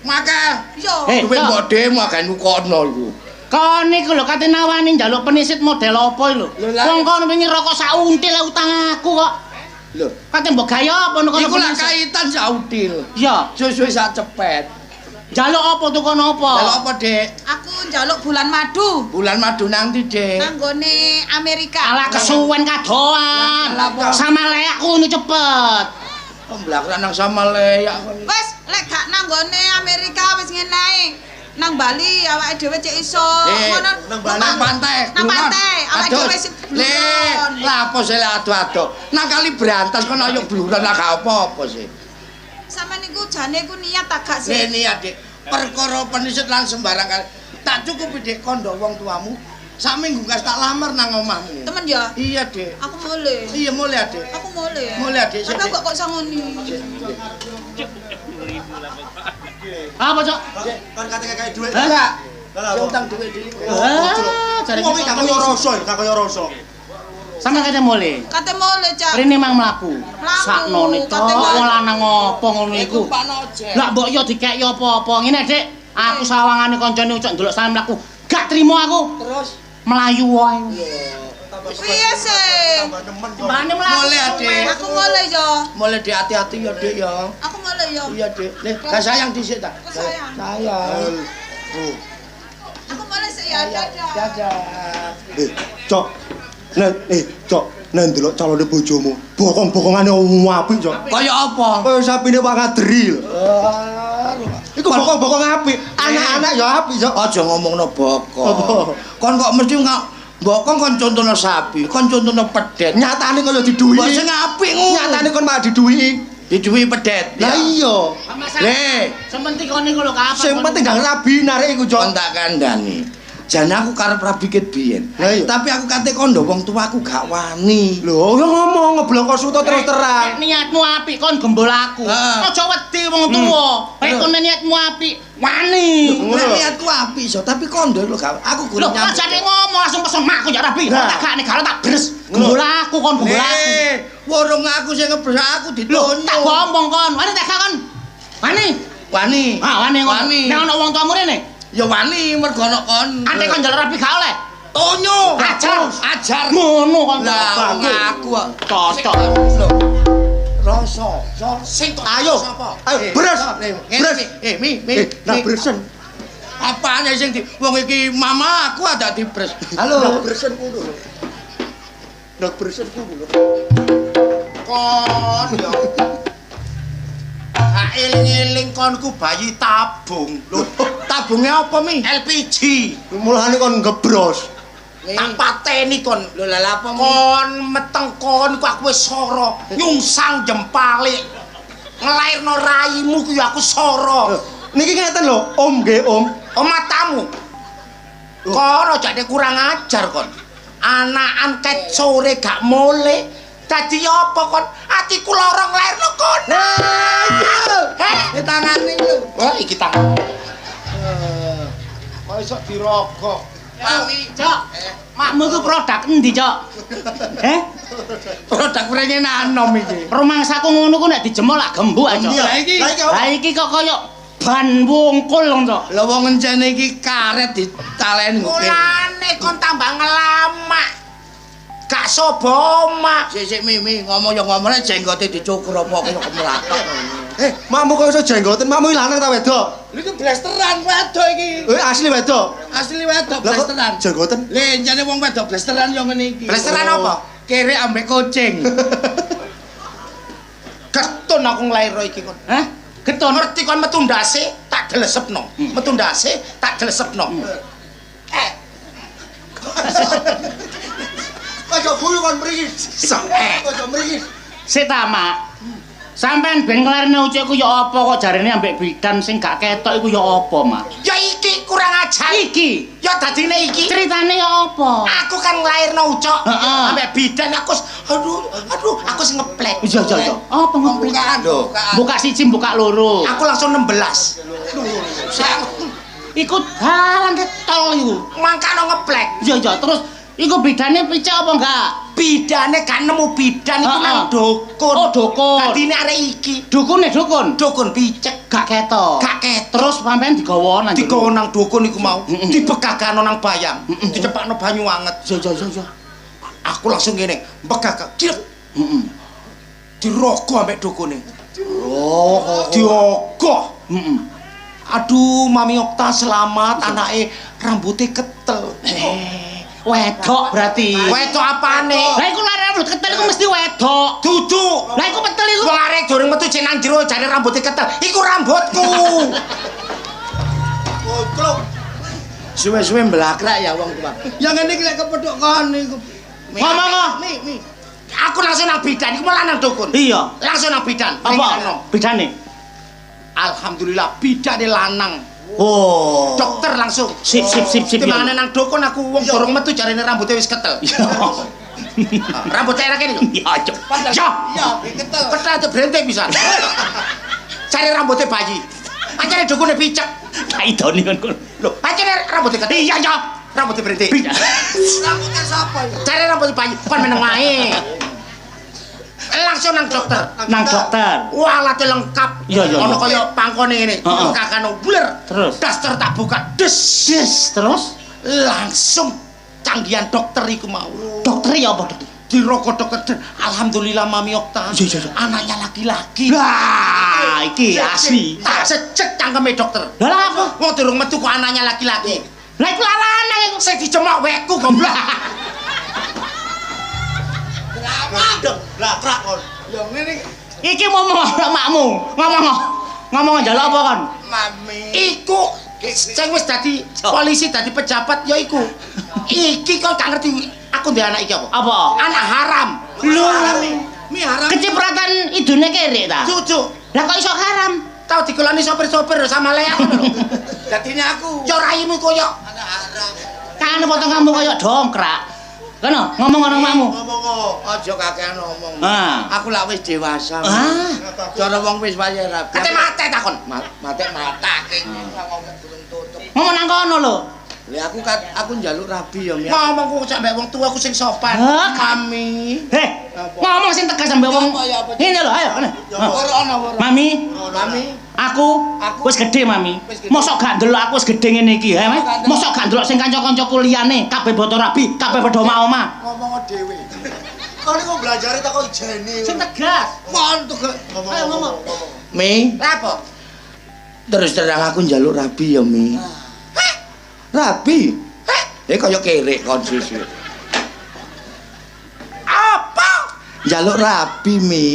Makeh. Yo. Duwe mbok dhewe akeh nukono iku. Kon iku lho kate nawani njaluk penisit model apa lho. Lho, lah. Wong kon wingi rokok sak until utang aku kok. Lho, Kate mbok gaya apa nukono iku lak penisit? kaitan sautil. Iya, Suwe-suwe sak cepet. njaluk apa tukono apa? Njaluk apa, Dik? Aku njaluk bulan madu Bulan madu nanti, Dik. nang gone Amerika. Alah kesuwen kadoan. Lah, apa? Sama leak ngono cepet. Oh, blakran nang sama leyak. Wes lek gak nang gone Amerika wis ngene ae. Nang Bali awake dhewe cek iso Nang pantai. Nang pantai awake dhewe wis Le, lah apa sih lek ado-ado. Nang kali berantas kono ayo bluran lah gak apa-apa sih. Sampeyan niku jane ku niat tak gak sih? Le niat, Dik. Perkara penisit lan sembarang kali. Tak cukup, Dik, kondo wong tuamu. Sak minggu kas tak lamar nang omahmu. Temen ya? Iya, Dik. Aku mulai. Iya, mulai, Dik. Aku mulai. Mulai, Dik. Tapi kok sangoni? Apa, Cok? Kon kate kayak duit. Hah? Sing utang duit, Dik. Ah, jare Wong iki gak kaya rasa, gak kaya rasa. Sampe kate mule. Kate mule, Cak. Rene mang mlaku. Mlaku, Saknone to. kate mlaku. Lanang apa ngono iku? Pak Nojek. Lah mbok yo dikeki apa-apa. Ngene, Dik. Aku sawangane kancane ucok ndelok sampe mlaku. Gak trimo aku. Terus Melayu wae. Piye sih? Mbane mlaku. Mule, Adik. Aku mule yo. mulai di hati-hati ya, Dik ya. Aku mule yo. Iya, Dik. Nih, gak sayang dhisik ta? Aku sayang. Sayang. Aku mule sik ya, dadah. Dadah. Cok. Cok, nek ndelok calone bojomu, bokong-bokongane apik, Cok. Kaya apa? Kaya sapine Pak Kadri lho. Iku bokong-bokong apik, anak-anak ya apik, Cok. Aja ngomongno bokong. Apa? Kon kok mesti bokong kon contohno sapi, kon contohno pedet. Nyatane kaya diduwi. Kok sing apik ngono. Nyatane kon malah diduwi. Diduwi pedet. Lah iya. Le, Sing penting kon niku lho kapan. Sing penting gak rabi narik iku, kon Cok. tak kandhani. Jane aku karep rabi ket biyen. Lah iya. Tapi aku kate kondo wong tuaku gak wani. Lho, ya ngomong ngeblok suto terus terang. Niatmu apik kon gembol aku. Ah. Aja wedi wong tuwa. Baik kon niatmu apik, wani. Nek niatku apik iso, tapi kondo lho gak. Aku Lho, guru nyambut. ajane ngomong langsung pesen makku ya rabi. Lah. Tak gak negara tak bres. Gembol aku kon gembol aku. Warung aku sing ngebres aku Lho, ditonyo. tak bombong kon. Wani tak gak kon. Wani. Wani. Ah, wani kon. Wani. Nek ana wong tuamu rene, Ya wani mergo ana kon. ate kon njaluk rabi gak oleh. Tonyo. Ajar. Ajar. Ngono kon. Lah wong aku kok. Cocok. Lho. Rasa. Sing tok Ayo. sapa? Ayo, beres. Beres. Mi. Nah, beresen. Apane sing di wong iki mama aku ada dibres. Nah, Halo. beresen kudu lho. Nah, beresen kudu lho. Kon yo. Ha eling-eling konku bayi tabung. Lho, tabungnya apa mi? LPG. Mulane kon ngebros. Tak pateni kon. Lho lha apa kon meteng kon iku aku wis soro. Nyungsang jempale. Ngelairno raimu ku ya aku soro. Niki ngeten lho, Om nggih, Om. Oh matamu. Kon aja kurang ajar kon. Anakan ket sore gak mule. Dadi apa kon? Atiku lara nglairno kon. Heh, tangane lho. Wah, iki tangan. Kok iso dirogok. Mami, Cok. Makmu iku produk endi, Cok? Produk rene nanom iki. Rumangsaku ngono ku nek dijemol lak gembuk aja. Lah iki. Lah iki kok kaya ban wungkul lho, Cok. Lah wong encene iki karet ditaleni kok. Mulane kon tambah ngelamak. Gak sobo mak. Sik mi ngomong yo ngomongnya jenggote dicukur apa kaya kemlatak. Makmu kok iso jenggoten, makmu lanang ta wedok? Lha iki blasteran wedok iki. Asli wedok. Asli wedok Lah kok blasteran. jenggoten? Le encene wong wedok blasteran yo ngene iki. Blasteran apa? Kere ambek kucing. Ketun aku nglairo iki kon. Hah? Getun. Ngerti kon metu ndase tak delesepno. Metu ndase tak delesepno. Aja guyu kon mriki. Aja mriki. Sik ta, Mak. Sampeyan ben nglarene ucukku ya apa kok jarene ambek bidan sing gak ketok iku ya apa, Mak? Ya iki kurang ajar. Iki Ya dadine iki. ceritane ya apa? Aku kan nglairno ucok. Heeh. Ambek bidan aku aduh aku wis ngeplek. Iya. Apa ngomong? Bukaan lho. Buka siji, buka loro. Aku langsung 16. Iku dalan ketol iku. Mangkano ngeplek. Iya, terus iku bidane picek apa enggak? Bidane kan nemu bidan iku Heeh. nang dukun. Oh, dukun. Dadine arek iki. Dukune dukun. Dukun picek. Gak ketok. Gak ketok. Terus sampean digawa nang Digawa nang dukun iku mau. Mm-mm. Dibegagano nang bayang. Dicepakno banyu anget. Iya. Aku langsung ngene, begag. Cilek. Heeh. Dirogo ambek dukune. Oh, Diogoh. Heeh. Aduh, Mami Okta selamat, anake rambutnya ketel. Wedok berarti. Wedok apane? Lah iku lare rambut ketel iku mesti wedok. Dudu. Lah iku petel iku. Wong arek durung metu jek nang jero jare rambutnya ketel. Iku rambutku. Goblok. Suwe-suwe mblakrak ya wong tua. Ya ngene iki lek kepethuk kon iku. Ngomong. Mi. Aku langsung nang bidan, iku malah nang dukun. Iya. Langsung nang bidan. Apa? Bidane. Alhamdulillah bidane lanang. Oh. Dokter langsung. Sip. Timane nang dukun aku wong durung metu jarene rambutnya wis ketel. Rambutnya enak ini. Ya, Cok. Iya, ketel. Ketel aja brentek pisan. Cari rambutnya bayi. Pancene dukune picek. Tak idoni kon. Lho, pancene rambutnya ketel. Iya, Cok. Rambut berhenti. Rambutnya siapa ya? Cari rambut bayi, kon meneng wae. Langsung nang dokter. Nang dokter. Wah, alatnya lengkap. Iya, iya. Ono kaya pangkone ngene. Heeh. Kakano bler. Terus? Daster tak buka. Des. Terus Langsung canggihan dokter iku mau. dokter ya apa dokter? Dirokok dokter. Alhamdulillah Mami Okta. Iya, iya, iya. Anaknya laki-laki. Lah, iki asli. Tak secek cangkeme dokter. Lah apa? Wong durung metu kok anaknya laki-laki. Lah iku lanang iku. Sing dicemok wekku goblok. Lah krak kon. Ya ngene Iki ngomong makmu. Ngomong njaluk apa kon? Mami. Iku sing wis dadi polisi dadi pejabat ya iku. Iki kok gak ngerti aku ndek anak iki apa? Apa? Anak haram. Lho, Mi haram. kecipratan idune kerek ta? Cucu. Lah kok iso haram? Tau dikoloni sopir-sopir sama Lea ngono lho. Dadine aku. Yo raimu koyo anak haram. Kan potong kamu kaya dongkrak. Kono ngomong karo makmu. Ngomong Aja kakean ngomong. Ah. Aku lak wis dewasa. Ah. Cara wong wis wayah rabi. Kate mate takon. Mate matake ngomong durung tutup. Ngomong nang kono lho. Lah aku njaluk rabi ya, Mi. Ngomongku sak mbek wong tuaku sing sopan. Hah? Mami. Heh, ngomong sing tegas sampe wong. Ngene lho, ayo ngene. Mami, Mami. aku wis gedhe, Mami. Mosok gak ndelok aku wis gedhe ngene iki, ha? Mosok gak ndelok sing kanca-kancaku liyane kabeh boto rabi, kabeh padha oma-oma. Ngomong dhewe. Kau ini kok belajari tak kok ijeni. Sing tegas. Mon tuh. Ayo ngomong. Mi, apa? Terus terang aku njaluk rabi ya, Mi. Hah? Rabi? Hah? Kaya kerek kon sisik. Apa? Njaluk rabi, Mi.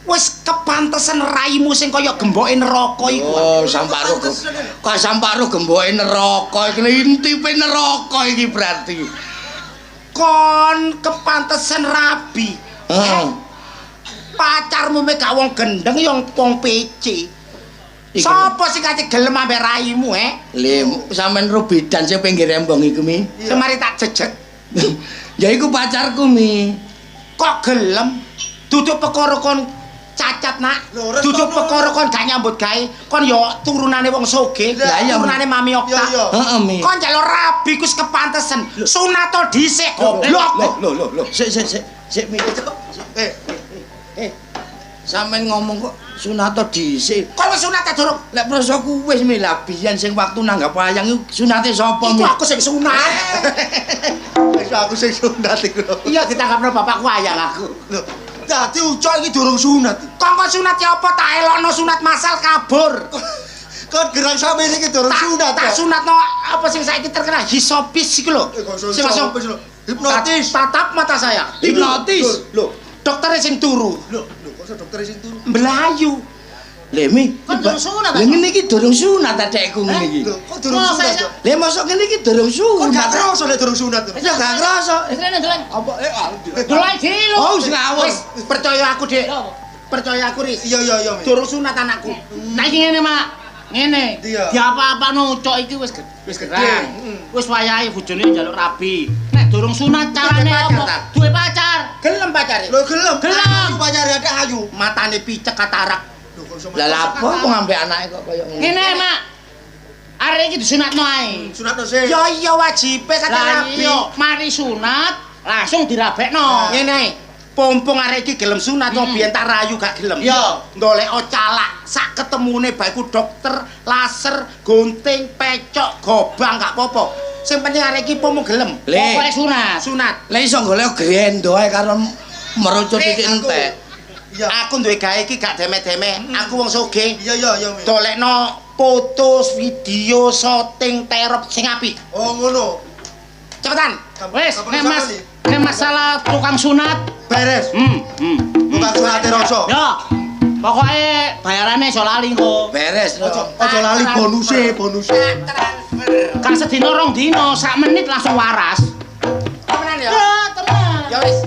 Wis kepantesan raimu sing kaya gemboke neraka iku. Oh, samparo. Kok samparo gemboke neraka iki intipe neraka iki berarti. Kon kepantesan rabi. Heeh. Pacarmu mek gak wong gendeng ya wong PC. Sapa sing kate gelem ambek raimu, Le, sampean rubidan sing pinggir embong iku, Mi. Semari tak jejet. Ya iku pacarku, Mi. Kok gelem? Duduk perkara kon cacat, Nak. Duduk perkara kon gak nyambut gawe. Kon ya turunane wong sugih, turunane Mami Okta. Heeh, Mi. Kon njaluk rabi ku kepantesan. Sunat dhisik, goblok. Lho. Sik, Mi. Sampeyan ngomong kok sunat dhisik. Kok wis sunat durung? Lek prasaku wis mi labian sing waktu nanggap wayang iku sunate sapa, Mi? Iku aku sing sunat. Wis aku sing sunat iku. Iya ditangkapno bapakku wayang aku. Lho, dadi ucok iki durung sunat. Kok sunat ya apa tak elokno sunat masal kabur. Kon gerang sampe iki durung sunat. Tak sunatno apa sing saiki terkenal hisopis iku lho. Sing langsung hipnotis. Tatap mata saya. Hipnotis. Lho, dokternya sing turu. Lho, kok dokter sing turu? Melayu. Lha Mi, Kon durung sunat. lha ngene iki durung sunat adekku ngene iki. Lho, kok durung sunat? Lha mosok ngene iki durung Kok sunat. gak kroso lek durung sunat. Ya gak ngrasa. Dolan. Apa Dolan dulu. Oh, wis ngawur. Percaya aku, Dik. Apa? Percaya aku, Rik. Iya, Mi. Durung sunat anakku. Nah iki ngene, Mak. Ngene. Iya. Diapa-apano cok iki wis gedhe. Wis wayahe bojone njaluk rabi. Nek durung sunat carane apa? Duwe pacar. Gelem pacare. Lho, gelem. Gelem. Aku pacare ada ayu. Matane picek katarak. Lho, kok iso Lah lha apa kok ngambek anake kok kaya ngono. Ngene, Mak. Arek iki disunatno ae. sunat sih. Ya iya wajibe kata Lah Nabi. iya, mari sunat langsung dirabekno. Ngene ae. Pompong arek iki gelem sunat kok biyen tak rayu gak gelem. Iya. Ndoleko calak sak ketemune bae ku dokter, laser, gunting, pecok, gobang gak apa-apa. Sing penting arek iki pomo gelem. Pokoke sunat. Sunat. Lah iso golek grendo ae karo merucut titik entek. Iya. Aku duwe gawe iki gak deme-deme. Aku wong sugih. Iya, Mi. Dolekno foto, video, syuting, terop sing apik. Oh, ngono. Cepetan. Wis, nek masalah tukang sunat Beres. Tukang sunate rasa. ya. Pokoke bayarane aja lali kok. Beres. Ojo lali bonuse. Kan sedina rong dina, sak menit langsung waras. Temenan ya? Ya, tenan. Ya wis.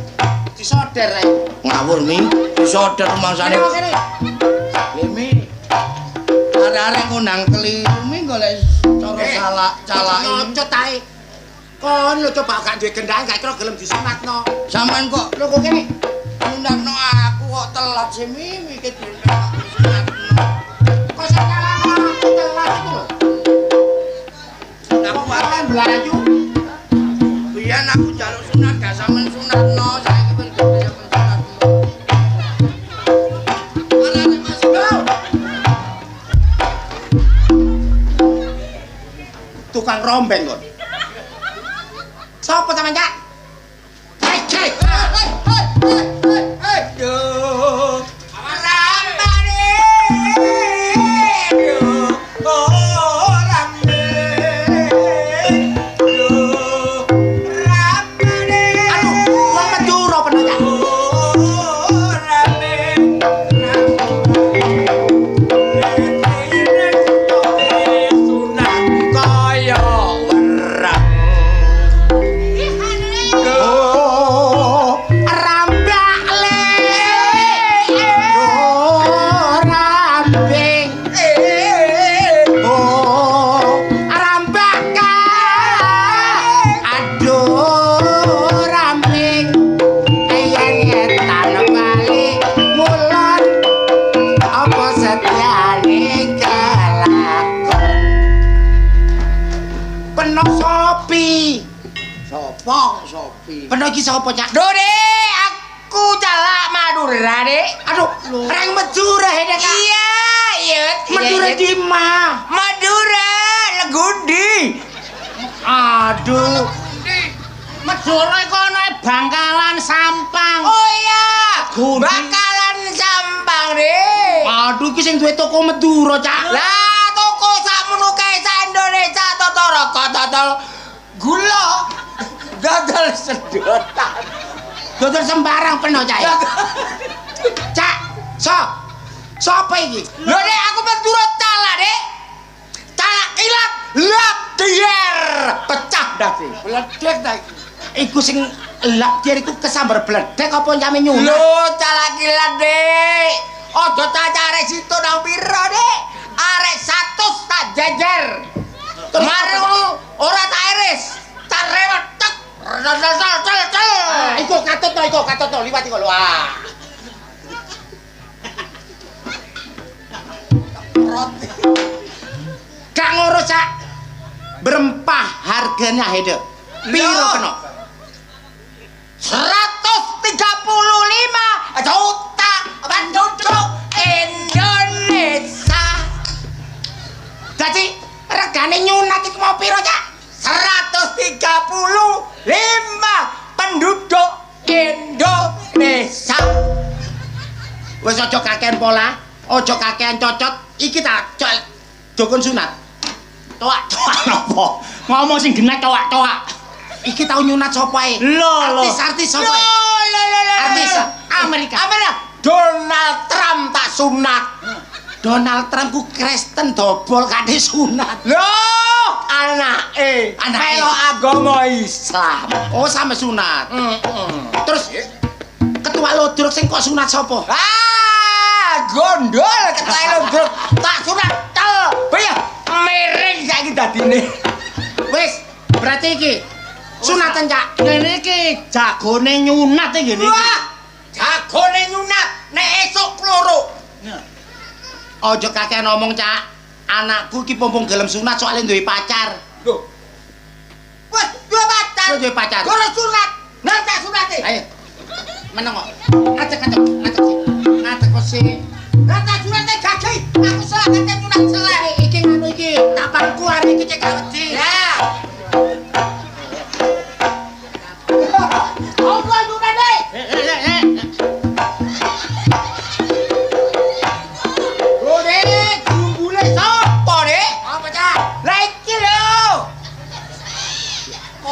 Disoder ae. Ngawur Mi. Disoder rumangsane. Mi. Arek-arek ngundang keliru Mi golek cara calak nyocot ae. Kon lho coba gak duwe gendang gak kira gelem disunatno. Sampean kok lho kok kene ngundangno aku kok telat sih Mi iki disunatno. Kok salah aku telat iku lho. Aku wae mlayu. biyen aku njaluk sunat gak sampean sunatno, saiki ben gede sampean sunat. Arane Mas Go. Tukang rombeng kon. Sopo sampean, Cak? Hei. Yo. Peno iki sapa, Cak? Dore, aku calak Madura, Dik. Aduh, reng Madura he, Kak. Iya. Madura di mana? Madura, Legundi. Aduh. Madura iku ana Bangkalan Sampang. Oh iya. Gundi. Bakalan Sampang, Dik. Aduh, iki sing duwe toko Madura, Cak. Lah, toko sakmono kae sak Indonesia totoro totol gula. Dodol sedotan. Dodol sembarang peno, Cak. Cak, sapa iki? Lho, Dik, aku Madura calak, Dik. Calak kilat, lap dier. Pecah dah sih. Bledek ta iki. Iku sing lak dir iku kesambar bledek apa nyame nyunat? Lho, calak kilat, Dik. Ojo cacare situ nang pira, Dik. Arek 100 tak jejer. Mari ngono ora tak iris. Tak rewet tek. Iku katut to, liwat iku lho. Gak ngurus, Cak. Berempah harganya hede. Piro kena? 135 juta penduduk Indonesia. Dadi regane nyunat iku mau piro, Cak? 135 penduduk Indonesia. Wis aja kakean pola, aja kakean cocot. Iki tak dukun sunat. Toak-toak napa? Ngomong sing genah toak-toak. Iki tau nyunat sapa ae? Artis-artis sapa ae? Artis Amerika. Donald Trump tak sunat. Donald Trump ku Kristen dobol kate sunat. Loh, anake melo agama Islam. Oh, sampe sunat. Terus ketua lodrok sing kok sunat sapa? Gondol ketua lodrok tak sunat tel. Bayar miring saiki dadine. Wis, berarti iki sunatan, Cak. Ngene iki jagone nyunat iki ngene iki. Wah, jagone nyunat nek esuk kloro. Aja kakean ngomong, Cak. Anakku iki pompong gelem sunat soalnya duwe pacar. Lho. Wes, duwe pacar. Duwe pacar. Goro sunat. Nang tak sunate. Ayo. Meneng kok. Ngajak sih. Nang tak sunate gagi. Aku salah kate nyunat salah. Iki ngono iki. Tak pangku arek iki cek gak wedi. Ya. Apa sunate?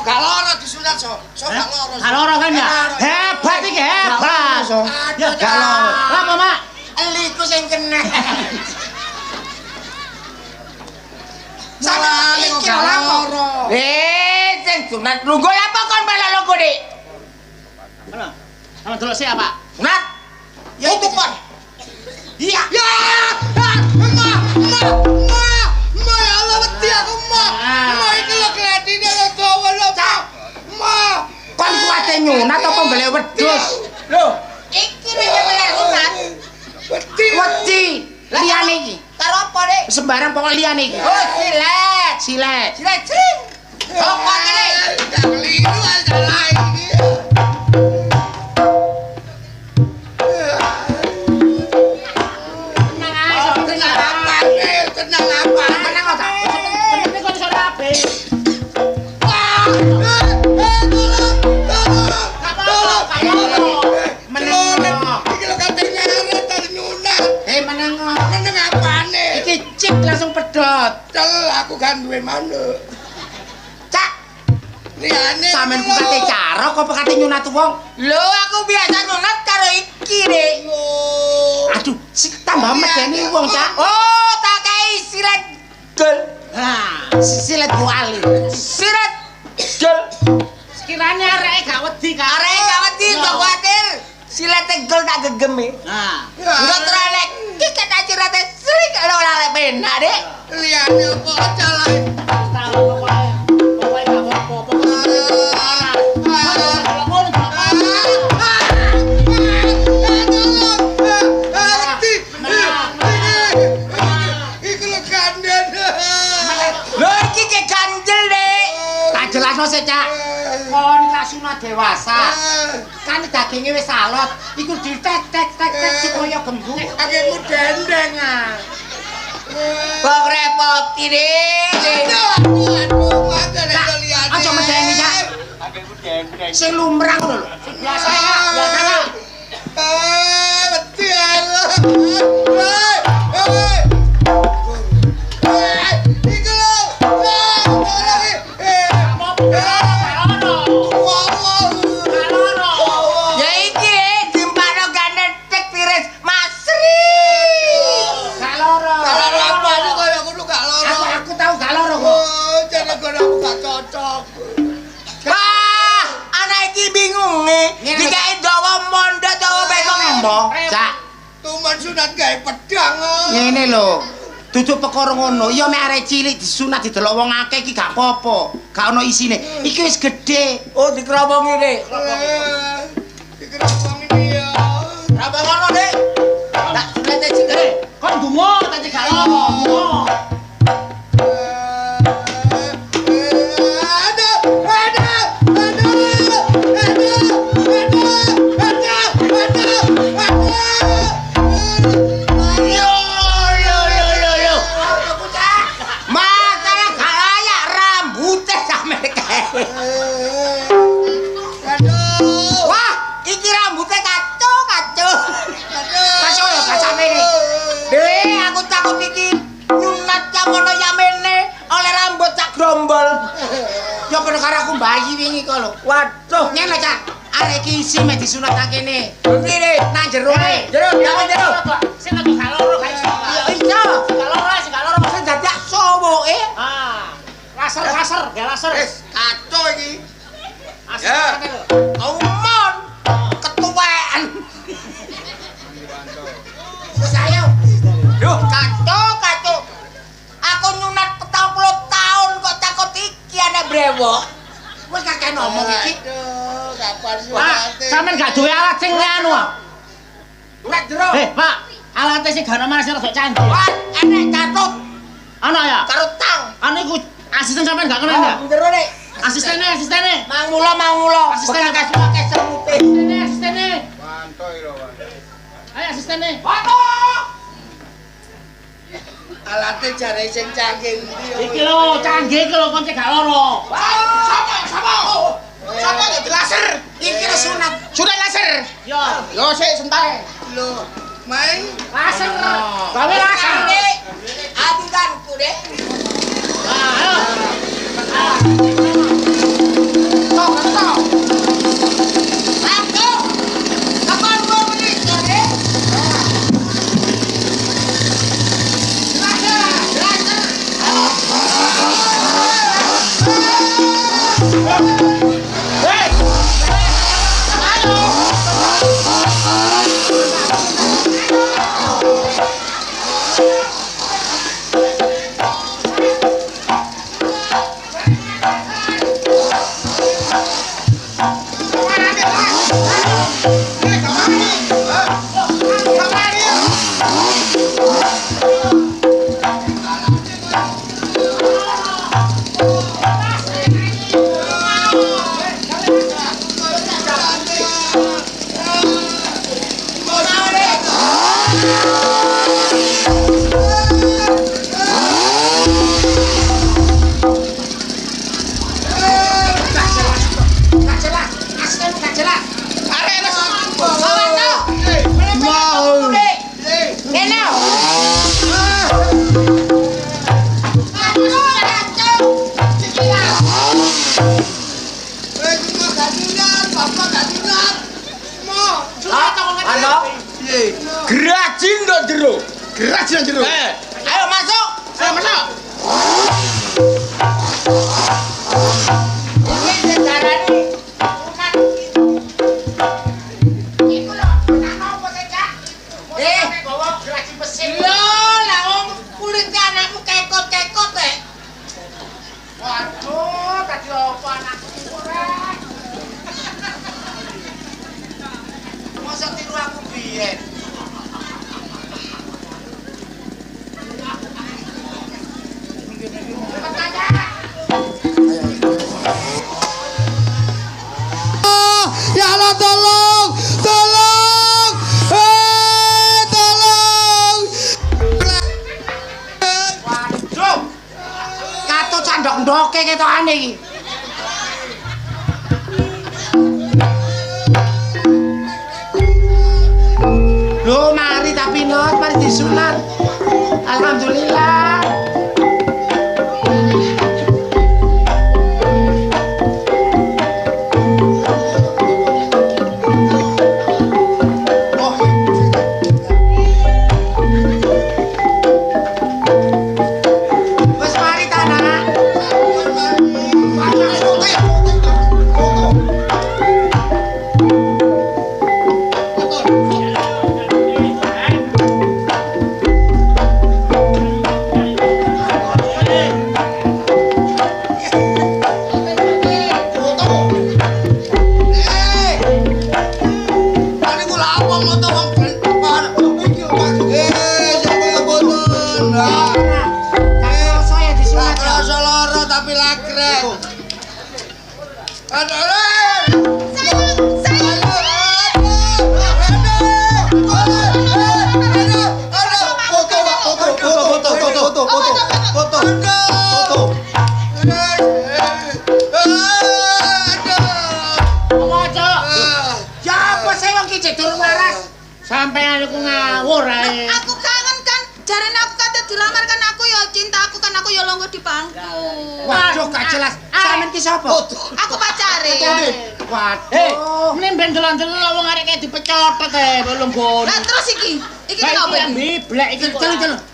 Gak loro disunat so gak loro. Gak loro kan ya? Hebat iki, hebat. Ya gak loro. Apa, Mak? Eliku sing kena. Salah iki gak loro. Sing sunat lungguh apa kon malah lungguh, Dik? Mana? Sama delok sik, Pak. Sunat. Ya itu kon. Iya. Ya. Ma ya Allah wedi aku, Ma. Ma iki lho gladine lho dawa lho, Ma. Kon kuwate nyunat apa mbelek wedhus? Lho, iki lho sunat. Wedi. Liyane iki. Karo apa, Dik? Sembarang pokok liyane iki. Oh, silet. Silet. Silet, cing. Kok ngene? salah iki. Tenang apa? Menang apa? Penting kok iso rapi. Langsung pedot. Cel aku kan duwe manuk. Cak. Liyane sampean ku kate cara apa kate nyunat wong? Lho aku biasa nyunat karo iki, Dik. Aduh, tambah medeni wong, Cak. Oh, tak kei silet gol. Nah, silet wali. Silet gol. Sekiranya areke gak wedi kan. Areke gak wedi kok kuwatir. Silete gol tak gegeme. Nah, enggak teralek. Ki kata cirate sering kalau ora penak, Dik. Liyane apa calah. Tahu pokoke gak apa-apa. Iku lho ganden. Lho iki ke ganjel, Dik. Tak jelasno sik, Cak. Kon lak sunah dewasa. Kan daginge wis alot, iku ditek-tek supaya gembung. Kakekmu dendeng ah. Kok repot iki, Aduh, aja medeni, Cak. Kakekmu dendeng. Sing lumrah lho. Sing biasa ya, biasa. Wedi Allah. Iku lho. Dikai dawa mondo dawa bekong embo. Cak. Tuman sunat gawe pedang. Ngene lho. Dudu perkara ngono. Ya mek arek cilik disunat didelok wong akeh iki gak apa-apa. Gak ono isine. Iki wis gedhe. Oh, dikerobongi, Dik. Dikerobongi ya. Apa ngono, Dik? Tak sunate jere. Kon dungo tadi gak ono. Wah, iki rambutnya kacau. Kacau ya kacame ini. Dek, aku takut iki nyunat camono yamene oleh rambut cak grombol. Ya perkara aku bayi wingi kok lho. Waduh, ngene Cak. Arek iki isi mek disunat nang kene. Ngene, nang jero. Jero. Sing lagi kaloro kae iso. Iya, iso. Kaloro sing dadi sowoke. Laser, ya laser. Wis kacau iki. Ya. Omon. Ketuaan. Wis ayo. Duh, kacau. Aku nyunat 40 tahun kok takut iki ana brewok. Wis kakek ngomong iki. Aduh, kapan sunate. Sampeyan gak duwe alat sing anu. Nek jero. Pak, alate sing gak ana sing rada canggih. Wah, enek catut. Ana ya? Carut tang. Anu iku asisten sampean gak kenal ya? Jero nek. Asistene. Mang mulo. Asistene kasih pakai semute. Asistene. Bantoy lho, Pak. Ayo asistene. Bantu. Alate jare sing canggih ndi? Iki lho, canggih iki lho kon cek gak loro. Sapa? Sapa iki laser? Iki sunat. Sunat laser. Yo sik sentae. Lho, main laser. Gawe laser. Adukanku, Dek. Ayo. Hey! Geraji ndok jero. Geraji nang jero. Ayo masuk. Ayo masuk. Ini sejarahnya. Iku lho, nang opo te, Cak? Bawa geraji mesin. Lho, lah wong kulite anakmu kekot-kekot te. Waduh, tadi opo anakku ora. Masa tiru aku biyen. Ya Allah tolong, tolong, tolong. Waduh. Katut sandok-ndoke ketokane iki. Loh, mari tapi not, mari disunat. Alhamdulillah. Wes mari ta, Nak. Sampeyan iku ngawur ae. Aku kangen kan, jarene aku kate dilamar kan aku ya cinta aku kan aku ya longgo di bangku. Waduh, gak jelas. Sampeyan ki sapa? Aku pacare. Waduh. Mending ben delon-delon wong arek kaya dipecotot ae belum gon. Lah terus iki ngopo iki? Biblek iki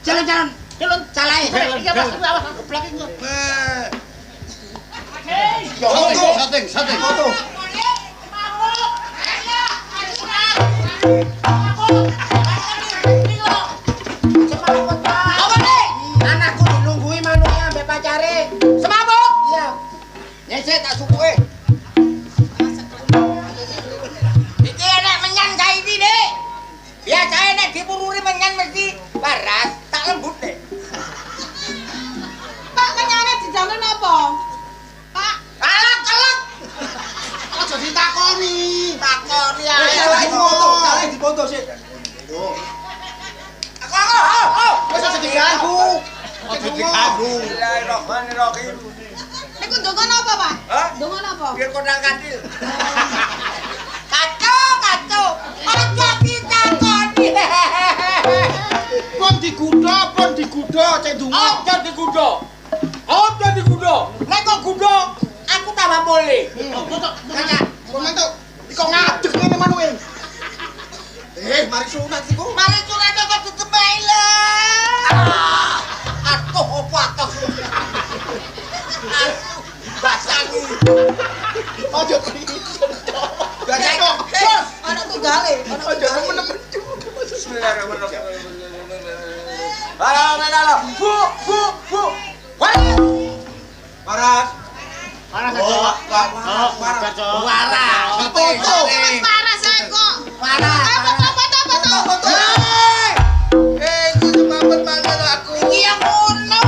Jalan. delon calahe. Iki awas geblek iki. Sating. Foto. Apa nih? Anakku dilunggui manuknya ambek pacare. Semaput? Iya. Nyesek tak sukuke. Iki enek menyan kae iki, Dik. Biasane nek dipururi menyan mesti paras, tak lembut, Dik. Pak menyane dijamin apa? Pak, Kalak. Aja ditakoni. Takoni ae. Saling dipoto sih. Wes aja diganggu. Aja diganggu. Bismillahirrahmanirrahim. niku ndonga napa, Pak? Hah? Ndonga napa? Biar kondang katil. Kacau. Aja ditakoni. Pon digudo, cek dungo. Aja digudo. Nek kok gudo, aku tambah mole. Kakak, Komentu. Iko ngadeg ngene manuke. Mari sunat iku. mari curhat kok ditepai lho. Atuh opo atuh. Basani. Aja krisen. Basani. Bos. Ana tunggale, ana Aja tunggale. nemen-nemen. Bismillahirrahmanirrahim. Halo. Bu. Paras. Paras Oh, aja. Pak. Waras. Foto. Wis parah saya kok. Paras. Foto. Iku semaput mangan aku. Iki yang ngono.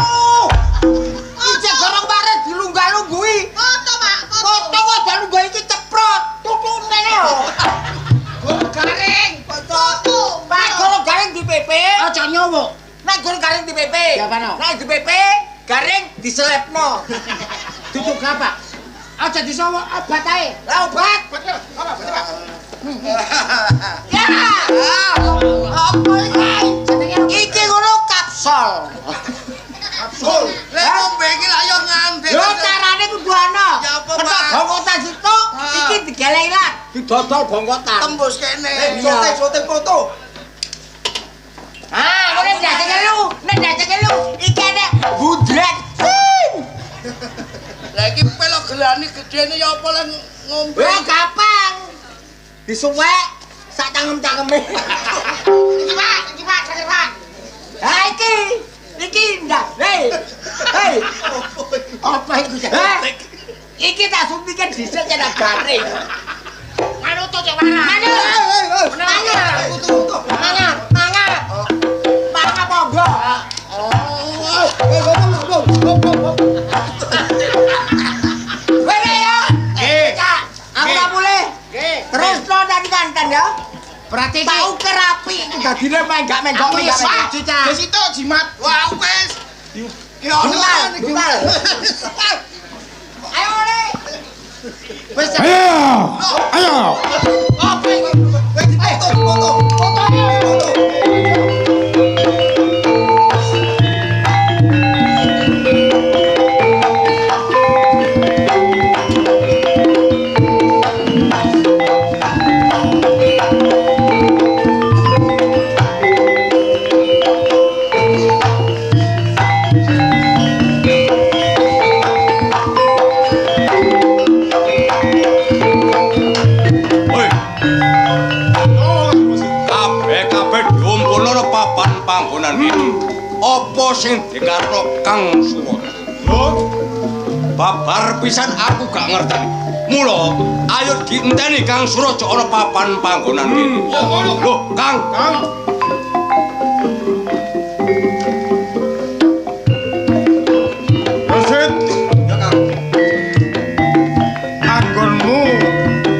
Iki gorong baret dilunggah-lunggui. Foto, Pak. Foto kok dilunggah iki ceprot. Tutune lho. Gorong garing. Foto. Pak gorong garing di PP. Aja nyowo. Nek gorong garing di PP. Ya, Pano. Nek di PP garing diselepno. Duduk apa? Aja disowo obat ae. Lah obat. Betul. Apa? Ya. Apa iki? Iki ngono kapsul. Kapsul. Lek ngombe iki lak yo ngandel. Lho carane kudu ana. Ya apa, Ketok Pak? bongkotan situ, iki digelek ilang. Didodol bongkotan. Tembus kene. Iya. Sote foto. Lah iki pelok gelane gedene ya apa lan ngombe. Ya gampang. Disuwek sak cangkem-cangkeme. Iki Pak, sakit Pak. Ha iki ndak. Hei. Apa iku? Iki tak sumpike dhisik nek garing. Manut to cek mangan. Mangan. Mangan monggo. Wene ya. Cak, aku tak boleh. Terus lo tadi kanten ya. Berarti tak uker rapi itu dadine menggak-menggok Cak. Wis itu jimat. Wah, wis. Yo, Gimal. Ayo le. wis. Ayo. Apa iki? Wis foto. Panggonan ini apa sing dikarno Kang Suwono? Lho, babar pisan aku gak ngerti. Mula ayo dienteni Kang Surojo ana papan panggonan ini. Lho, Kang. Rosit, Ya, Kang. anggonmu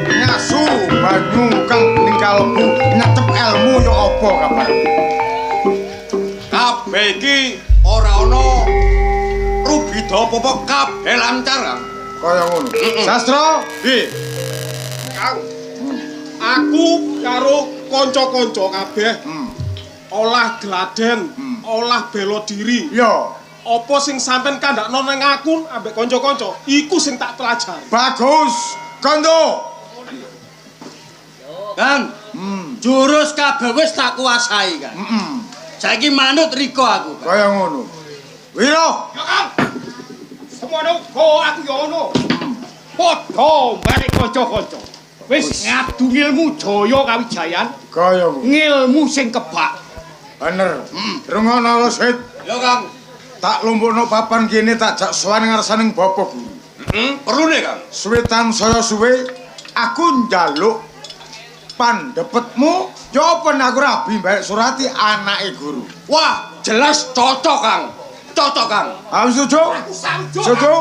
ngasu banyu kang ning kalbu nyetep ilmu ya apa kabar? Kabeh iki ora ana rubida apa kabeh lancar, Kang. Kaya ngono. Sastra, Nggih. Kang, aku karo kanca-kanca kabeh olah gladen, olah bela diri. ya Apa sing sampean kandakno ning aku ambek kanca-kanca, iku sing tak pelajari. bagus. Kondo. Kang, jurus kabeh wis tak kuasai, Kang. Saiki manut Riko aku, Kang. Kaya ngono. Wiro, Ya Kang. Semono kok aku ya ono. Padha bareng kanca-kanca. Wis ngadu ilmu jaya kawijayan, kaya ngono. ngilmu sing kebak. Bener. Rungono Rosit, Ya, Kang. tak lumpukno papan kene tak jak sowan ngarsaning Bapak Guru. Perlune, Kang. Suwetan saya suwe aku njaluk pandhepetmu ya apa nek aku rabi mbak Surati anake guru. Wah, jelas cocok, Kang. Cocok, Kang. Aku setuju? Setuju?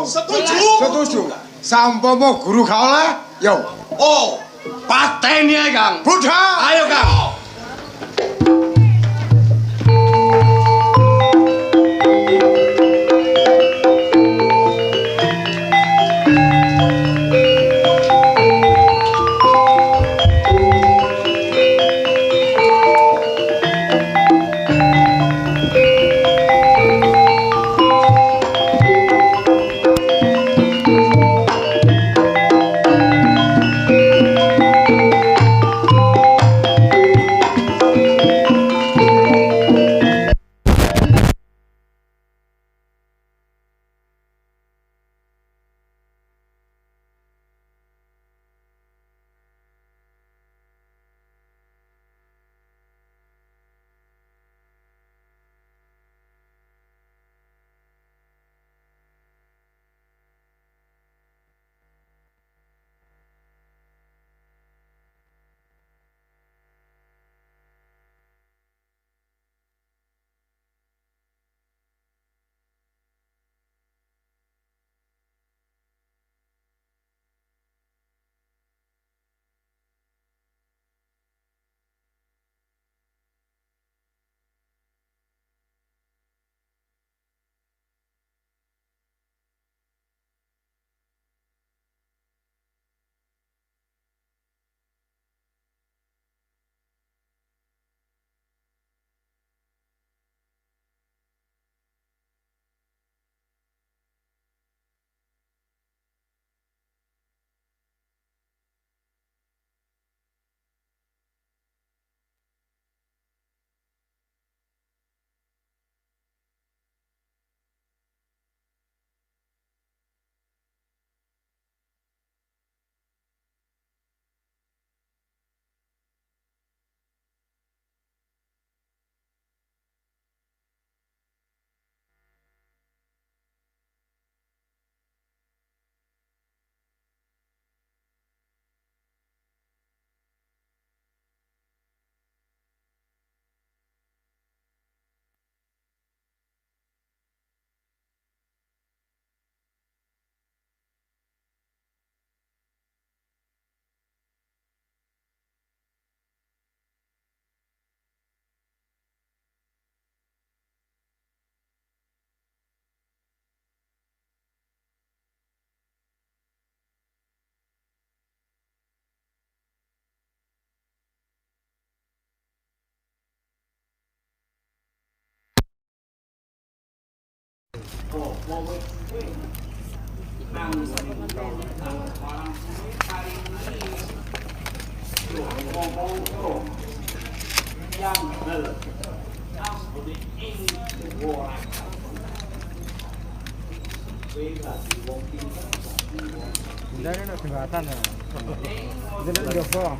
Setuju. Sampama guru gak oleh, yo. Oh, pateni ae, Kang. Budha. Ayo, Kang. Jadi nak kelihatan ya. Jadi nak jauh.